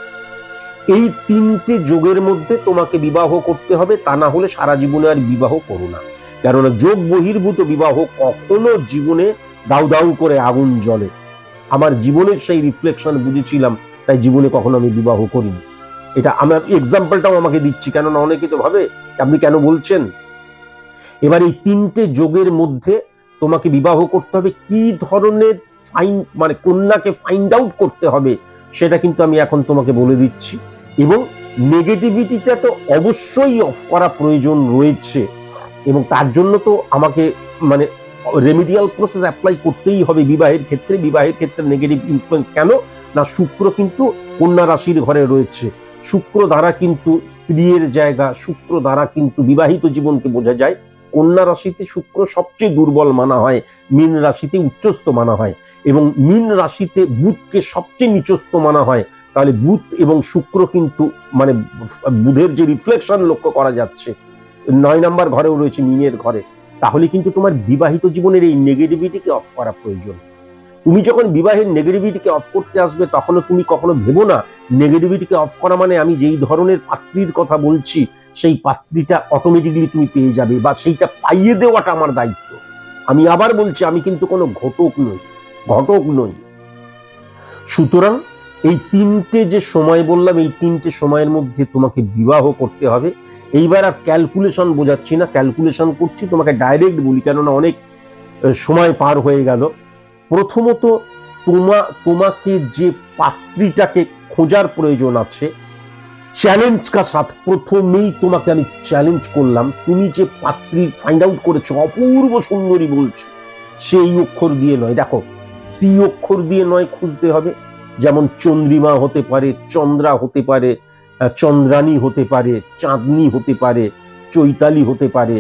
এই 3টে যোগের মধ্যে তোমাকে বিবাহ করতে হবে, তা না হলে সারা জীবনে আর বিবাহ করো না। কেননা যোগ বহির্ভূত বিবাহ কখনো জীবনে দাউ দাউ করে আগুন জ্বলে। আমার জীবনের সেই রিফ্লেকশন বুঝেছিলাম, তাই জীবনে কখনো আমি বিবাহ করিনি। এটা আমার এক্সাম্পলটাও আমাকে দিচ্ছি, কেননা অনেকে তো ভাবে আপনি কেন বলছেন। এবার এই 3টে যোগের মধ্যে তোমাকে বিবাহ করতে হবে। কি ধরনের মানে কন্যাকে ফাইন্ড আউট করতে হবে সেটা কিন্তু আমি এখন তোমাকে বলে দিচ্ছি। এবং নেগেটিভিটিটা তো অবশ্যই অফ করা প্রয়োজন রয়েছে, এবং তার জন্য তো আমাকে মানে রেমিডিয়াল প্রসেস অ্যাপ্লাই করতেই হবে বিবাহের ক্ষেত্রে। বিবাহের ক্ষেত্রে নেগেটিভ ইনফ্লুয়েন্স কেন না, শুক্র কিন্তু কন্যা রাশির ঘরে রয়েছে। শুক্র দ্বারা কিন্তু স্ত্রীর জায়গা, শুক্র দ্বারা কিন্তু বিবাহিত জীবনকে বোঝা যায়। কন্যা রাশিতে শুক্র সবচেয়ে দুর্বল মানা হয়, মীন রাশিতে উচ্চস্থ মানা হয়, এবং মীন রাশিতে বুধকে সবচেয়ে নিচস্থ মানা হয়। তাহলে বুধ এবং শুক্র কিন্তু মানে বুধের যে রিফ্লেকশন লক্ষ্য করা যাচ্ছে 9 নম্বর ঘরেও রয়েছে, মীনের ঘরে। তাহলে কিন্তু তোমার বিবাহিত জীবনের এই নেগেটিভিটিকে অফ করা প্রয়োজন। তুমি যখন বিবাহের নেগেটিভিটিকে অফ করতে আসবে, তখনও তুমি কখনো ভেবো না নেগেটিভিটিকে অফ করা মানে আমি যেই ধরনের পাত্রীর কথা বলছি সেই পাত্রীটা অটোমেটিকলি তুমি পেয়ে যাবে, বা সেইটা পাইয়ে দেওয়াটা আমার দায়িত্ব। আমি আবার বলছি, আমি কিন্তু কোনো ঘটক নই। সুতরাং এই 3টে যে সময় বললাম, এই 3টে সময়ের মধ্যে তোমাকে বিবাহ করতে হবে। এইবার আর ক্যালকুলেশন বোঝাচ্ছি না, ক্যালকুলেশন করছি, তোমাকে ডাইরেক্ট বলি, কেননা অনেক সময় পার হয়ে গেল। প্রথমত তোমাকে যে পাত্রীটাকে খোঁজার প্রয়োজন আছে, চ্যালেঞ্জ কা সাথ প্রথমেই তোমাকে আমি চ্যালেঞ্জ করলাম, তুমি যে পাত্রী ফাইন্ড আউট করেছো অপূর্ব সুন্দরী বলছো, সেই অক্ষর দিয়ে নয়, দেখো সি অক্ষর দিয়ে নয় খুঁজতে হবে। যেমন চন্দ্রিমা হতে পারে, চন্দ্রা হতে পারে, চন্দ্রানী হতে পারে, চাঁদনি হতে পারে, চৈতালি হতে পারে,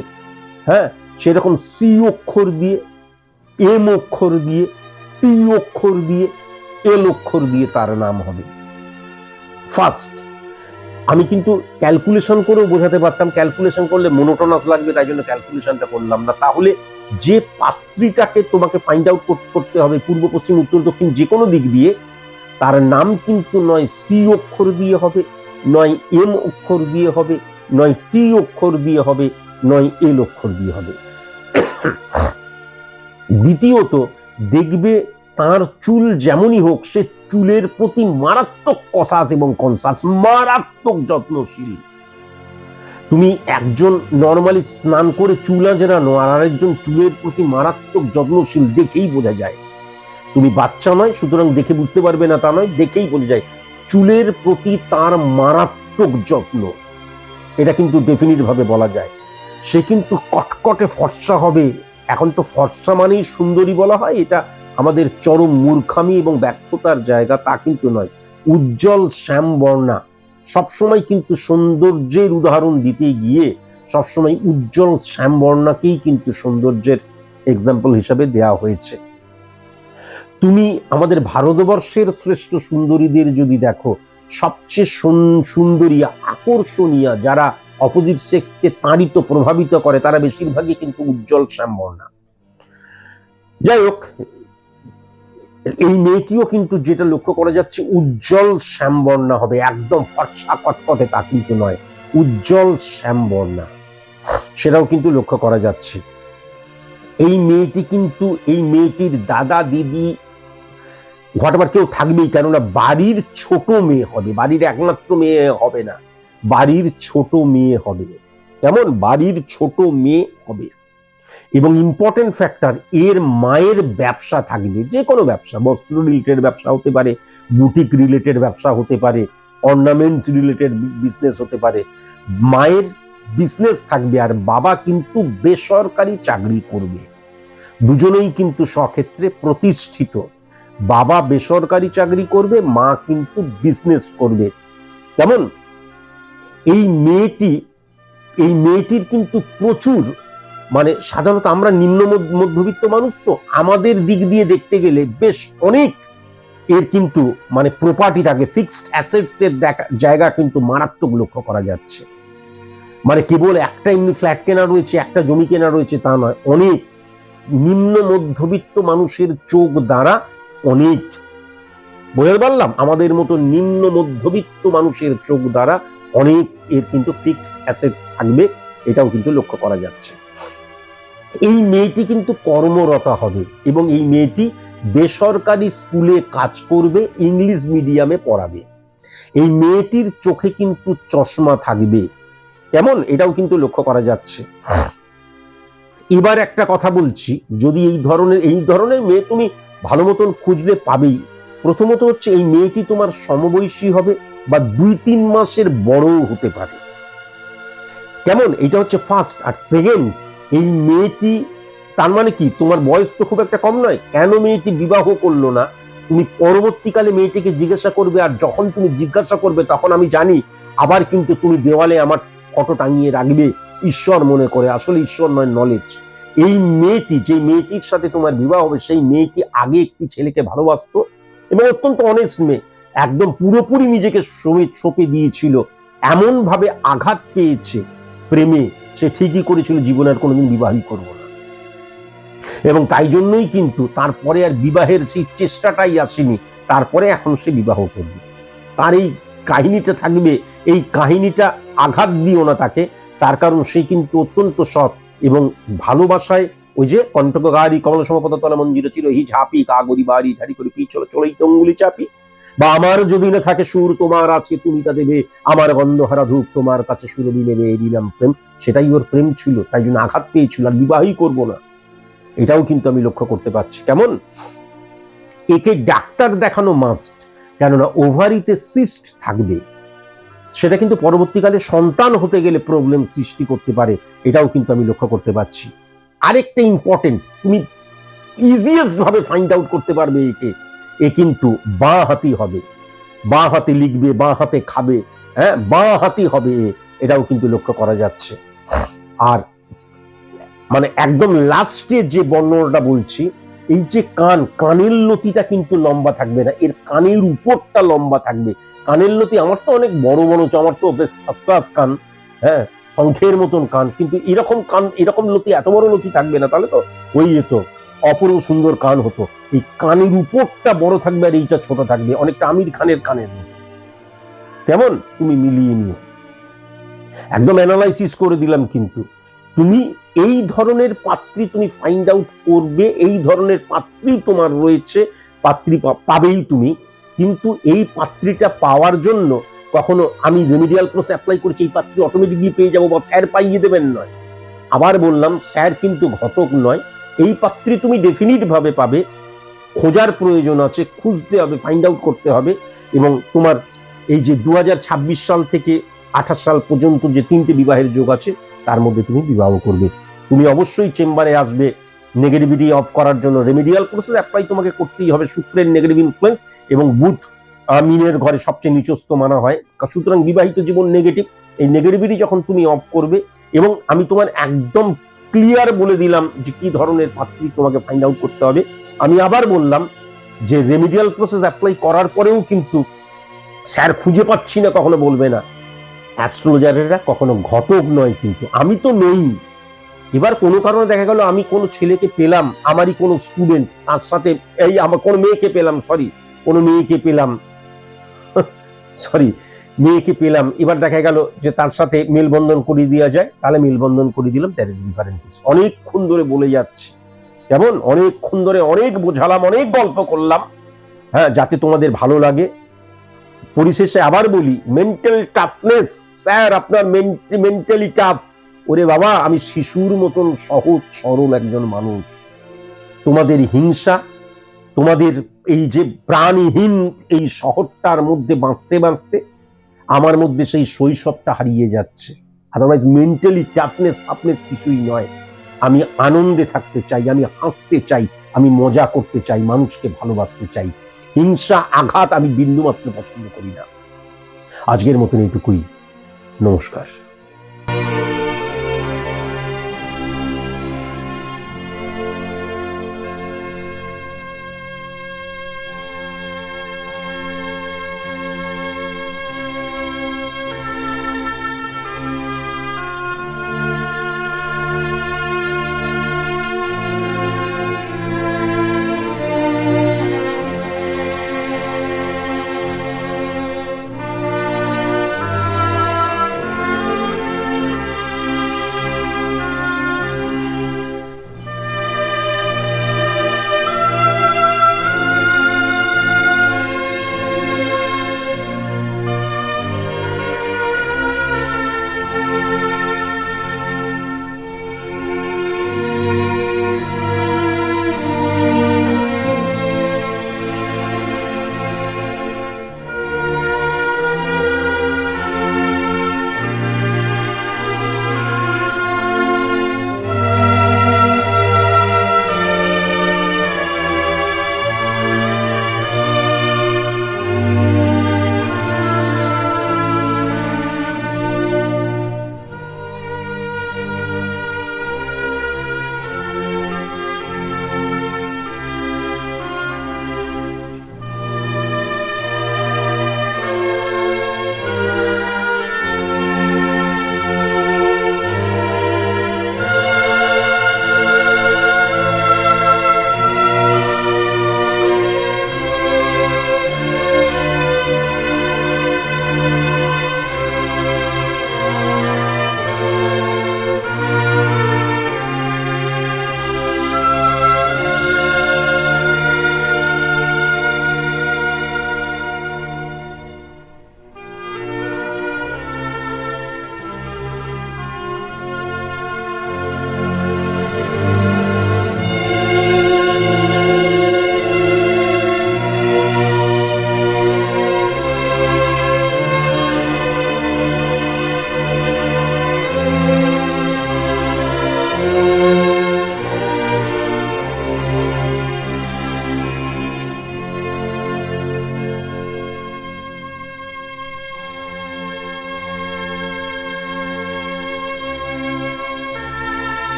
হ্যাঁ, সেরকম সি অক্ষর দিয়ে, এম অক্ষর দিয়ে, পি অক্ষর দিয়ে, এল অক্ষর দিয়ে তার নাম হবে ফার্স্ট। আমি কিন্তু ক্যালকুলেশন করেও বোঝাতে পারতাম, ক্যালকুলেশন করলে মোনোটোনাস লাগবে, তাই জন্য ক্যালকুলেশনটা করলাম না। তাহলে যে পাত্রীটাকে তোমাকে ফাইন্ড আউট করতে হবে পূর্ব পশ্চিম উত্তর দক্ষিণ যে কোনো দিক দিয়ে, তার নাম কিন্তু নয় সি অক্ষর দিয়ে হবে, নয় এম অক্ষর দিয়ে হবে, নয় টি অক্ষর দিয়ে হবে, নয় এল অক্ষর দিয়ে হবে। দ্বিতীয়ত দেখবে তার চুল যেমনই হোক, সে চুলের প্রতি মারাত্মক কসাস এবং কনসাস, মারাত্মক যত্নশীল। তুমি একজন নর্মালি স্নান করে চুল আঁচড়ানো আর আরেকজন চুলের প্রতি মারাত্মক যত্নশীল, দেখেই বোঝা যায়। তুমি বাচ্চা নয়, সুতরাং দেখে বুঝতে পারবে না তা নয়, দেখেই বোঝা যায় চুলের প্রতি তার মারাত্মক যত্ন। এটা কিন্তু ডেফিনিট ভাবে বলা যায়। সে কিন্তু কটকটে ফর্সা হবে। এখন তো ফর্সা মানেই সুন্দরী বলা হয়, এটা আমাদের চরম মূর্খামি এবং ব্যর্থতার জায়গা, তা কিন্তু নয়। উজ্জ্বল শ্যামবর্ণা, সবসময় কিন্তু সৌন্দর্যের উদাহরণ দিতে গিয়ে সবসময় উজ্জ্বল শ্যামবর্ণাকেই কিন্তু সৌন্দর্যের এক্সাম্পল হিসাবে দেওয়া হয়েছে। তুমি আমাদের ভারতবর্ষের শ্রেষ্ঠ সুন্দরীদের যদি দেখো, সবচেয়ে সুন্দরী, আকর্ষণীয়, যারা অপোজিট সেক্সকে তাড়িত প্রভাবিত করে, তারা বেশিরভাগই কিন্তু উজ্জ্বল শ্যামবর্ণা। যাই হোক, এই মেয়েটিও কিন্তু যেটা লক্ষ্য করা যাচ্ছে উজ্জ্বল শ্যামবর্ণা হবে, একদম ফর্সা কটকটে তা কিন্তু নয়, উজ্জ্বল শ্যামবর্ণা, সেটাও কিন্তু লক্ষ্য করা যাচ্ছে। এই মেয়েটি কিন্তু, এই মেয়েটির দাদা দিদি হোয়াটএভার কেউ থাকবেই, কেননা বাড়ির ছোট মেয়ে হবে, বাড়ির একমাত্র মেয়ে হবে না, বাড়ির ছোট মেয়ে হবে। কেমন? বাড়ির ছোট মেয়ে হবে। এবং ইম্পর্টেন্ট ফ্যাক্টর, এর মায়ের ব্যবসা থাকবে, যে কোনো ব্যবসা, বস্ত্র রিলেটেড ব্যবসা হতে পারে, বুটিক রিলেটেড ব্যবসা হতে পারে, অর্নামেন্টস রিলেটেড বিজনেস হতে পারে, মায়ের বিজনেস থাকবে। আর বাবা কিন্তু বেসরকারি চাকরি করবে। দুজনেই কিন্তু স্বক্ষেত্রে প্রতিষ্ঠিত। বাবা বেসরকারি চাকরি করবে, মা কিন্তু বিজনেস করবে। কেমন? এই মেয়েটির কিন্তু প্রচুর, মানে সাধারণত আমরা নিম্ন মধ্যবিত্ত মানুষ, তো আমাদের দিক দিয়ে দেখতে গেলে বেশ অনেক এর কিন্তু মানে প্রপার্টি থাকে, ফিক্সড অ্যাসেটস এর জায়গা কিন্তু মারাত্মক লক্ষ্য করা যাচ্ছে। মানে কেবল একটা এমনি ফ্ল্যাট কেনা রয়েছে, একটা জমি কেনা রয়েছে তা নয়, অনেক নিম্ন মধ্যবিত্ত মানুষের চোখ দ্বারা অনেক, বুঝতে পারলাম, আমাদের মতো নিম্ন মধ্যবিত্ত মানুষের চোখ দ্বারা অনেক এর কিন্তু ফিক্সড অ্যাসেটস থাকবে, এটাও কিন্তু লক্ষ্য করা যাচ্ছে। এই মেয়েটি কিন্তু কর্মরত হবে এবং এই মেয়েটি বেসরকারি স্কুলে কাজ করবে, ইংলিশ মিডিয়ামে পড়াবে। এই মেয়েটির চোখে কিন্তু চশমা থাকবে। কেমন? এটাও কিন্তু লক্ষ্য করা যাচ্ছে। এবার একটা কথা বলছি, যদি এই ধরনের মেয়ে তুমি ভালো মতন খুঁজলে পাবেই। প্রথমত হচ্ছে, এই মেয়েটি তোমার সমবয়সী হবে বা 2-3 মাসের বড়ও হতে পারে। কেমন? এটা হচ্ছে ফার্স্ট। আর সেকেন্ড, এই মেয়েটি, তার মানে কি, তোমার বয়স তো খুব একটা কম নয়, কেন মেয়েটি বিবাহ করলো না, তুমি পরবর্তীকালে মেয়েটিকে জিজ্ঞাসা করবে, আর যখন তুমি জিজ্ঞাসা করবে তখন আমি জানি আবার কিন্তু তুমি দেওয়ালে আমার ফটো টাঙিয়ে রাখবে ঈশ্বর মনে করে, আসলে ঈশ্বর নয়, নলেজ। এই মেয়েটি, যে মেয়েটির সাথে তোমার বিবাহ হবে, সেই মেয়েটি আগে একটি ছেলেকে ভালোবাসতো এবং অত্যন্ত অনেস্ট মেয়ে, একদম পুরোপুরি নিজেকে সঁপে দিয়েছিল, এমন ভাবে আঘাত পেয়েছে প্রেমে, সে ঠিকই করেছিল জীবনে আর কোনোদিন বিবাহই করব না। এবং তাই জন্যই কিন্তু তারপরে আর বিবাহের সেই চেষ্টাটাই আসেনি, তারপরে এখন সে বিবাহ করবে। তার এই কাহিনীটা থাকবে, এই কাহিনীটা আঘাত দিও না তাকে, তার কারণ সে কিন্তু অত্যন্ত সৎ এবং ভালোবাসায়, ওই যে কণ্ঠকারী কমল সমপদ তলা মঞ্জির ছিল হি ঝাপি কাগরি বাড়ি ঝাড়ি করে পি চলো চলেই তঙ্গুলি চাপি, বা আমার যদি না থাকে সুর তোমার আছে তুমি তা দেবে, আমার গন্ধহারা ধূপ তোমার কাছে সুরবি নেবে, এই নাম প্রেম। সেটাই ওর প্রেম ছিল, তাই জন্য আঘাত পেয়েছিল, আর বিবাহই করব না, এটাও কিন্তু আমি লক্ষ্য করতে পারছি। কেমন? একে ডাক্তার দেখানো মাস্ট, কেননা ওভারিতে সিস্ট থাকবে, সেটা কিন্তু পরবর্তীকালে সন্তান হতে গেলে প্রবলেম সৃষ্টি করতে পারে, এটাও কিন্তু আমি লক্ষ্য করতে পারছি। আরেকটা ইম্পর্টেন্ট, তুমি ইজিয়েস্ট ভাবে ফাইন্ড আউট করতে পারবে একে, এ কিন্তু বাঁ হাতি হবে, বাঁ হাতে লিখবে, বাঁ হাতে খাবে, হ্যাঁ, বাঁ হাতি হবে, এটাও কিন্তু লক্ষ্য করা যাচ্ছে। আর মানে একদম লাস্টে যে বর্ণনাটা বলছি, এই যে কানের লতিটা কিন্তু লম্বা থাকবে না, এর কানের উপরটা লম্বা থাকবে। কানের লতি, আমার তো অনেক বড় বড়, আমার তো ফার্স্ট ক্লাস কান, হ্যাঁ, শঙ্খের মতন কান, কিন্তু এরকম কান, এরকম লতি, এত বড় লতি থাকবে না, তাহলে তো ওই যেত অপূর্ব সুন্দর কান হতো। এই কানের উপরটা বড় থাকবে আর এইটা ছোট থাকবে, অনেকটা আমির খানের কানের মতো। কেমন? তুমি মিলিয়ে নিও, একদম অ্যানালাইসিস করে দিলাম। কিন্তু তুমি এই ধরনের পাত্রী তুমি ফাইন্ড আউট করবে, এই ধরনের পাত্রী তোমার রয়েছে, পাত্রী পাবেই তুমি। কিন্তু এই পাত্রীটা পাওয়ার জন্য কখনো আমি রেমিডিয়াল প্রসেস অ্যাপ্লাই করেছি এই পাত্রী অটোমেটিকলি পেয়ে যাবো বা স্যার পাইয়ে দেবেন নয়। আবার বললাম, স্যার কিন্তু ঘটক নয়। এই পাত্রী তুমি ডেফিনিট ভাবে পাবে, খোঁজার প্রয়োজন আছে, খুঁজতে হবে, ফাইন্ড আউট করতে হবে। এবং তোমার এই যে 2026 সাল থেকে 28 সাল পর্যন্ত যে 3টে বিবাহের যোগ আছে তার মধ্যে তুমি বিবাহ করবে। তুমি অবশ্যই চেম্বারে আসবে নেগেটিভিটি অফ করার জন্য। রেমিডিয়াল প্রসেস অ্যাপ্লাই তোমাকে করতেই হবে। শুক্রের নেগেটিভ ইনফ্লুয়েন্স এবং বুধ মিনের ঘরে সবচেয়ে নিচস্থ মানা হয়, সুতরাং বিবাহিত জীবন নেগেটিভ। এই নেগেটিভিটি যখন তুমি অফ করবে, এবং আমি তোমার একদম ক্লিয়ার বলে দিলাম যে কি ধরনের পাত্রী তোমাকে ফাইন্ড আউট করতে হবে। আমি আবার বললাম যে রেমিডিয়াল প্রসেস অ্যাপ্লাই করার পরেও কিন্তু স্যার খুঁজে পাচ্ছি না কখনো বলবে না। অ্যাস্ট্রোলজারেরা কখনো ঘটক নয়, কিন্তু আমি তো নই। এবার কোনো কারণে দেখা গেল আমি কোনো ছেলেকে পেলাম, আমারই কোনো স্টুডেন্ট, তার সাথে এই আমার কোনো মেয়েকে পেলাম, মেয়েকে পেলাম, এবার দেখা গেল যে তার সাথে মেলবন্ধন করিয়ে দেওয়া যায়, তাহলে মেলবন্ধন করিয়ে দিলাম। That is different things. অনেকক্ষণ ধরে বলে যাচ্ছি, কেমন অনেকক্ষণ ধরে অনেক বোঝালাম, অনেক গল্প করলাম, হ্যাঁ, যাতে তোমাদের ভালো লাগে। পরিশেষে আবার বলি, মেন্টাল টাফনেস, স্যার আপনার মেন্টালি টাফ। ওরে বাবা, আমি শিশুর মতন সহজ সরল একজন মানুষ। তোমাদের হিংসা, তোমাদের এই যে প্রাণীহীন এই শহরটার মধ্যে বাঁচতে বাঁচতে আমার মধ্যে সেই শৈশবটা হারিয়ে যাচ্ছে। আদারওয়াইজ মেন্টালি টাফনেস কিছুই নয়। আমি আনন্দে থাকতে চাই, আমি হাসতে চাই, আমি মজা করতে চাই, মানুষকে ভালোবাসতে চাই। হিংসা, আঘাত আমি বিন্দুমাত্র পছন্দ করি না। আজকের মতন এইটুকুই। নমস্কার।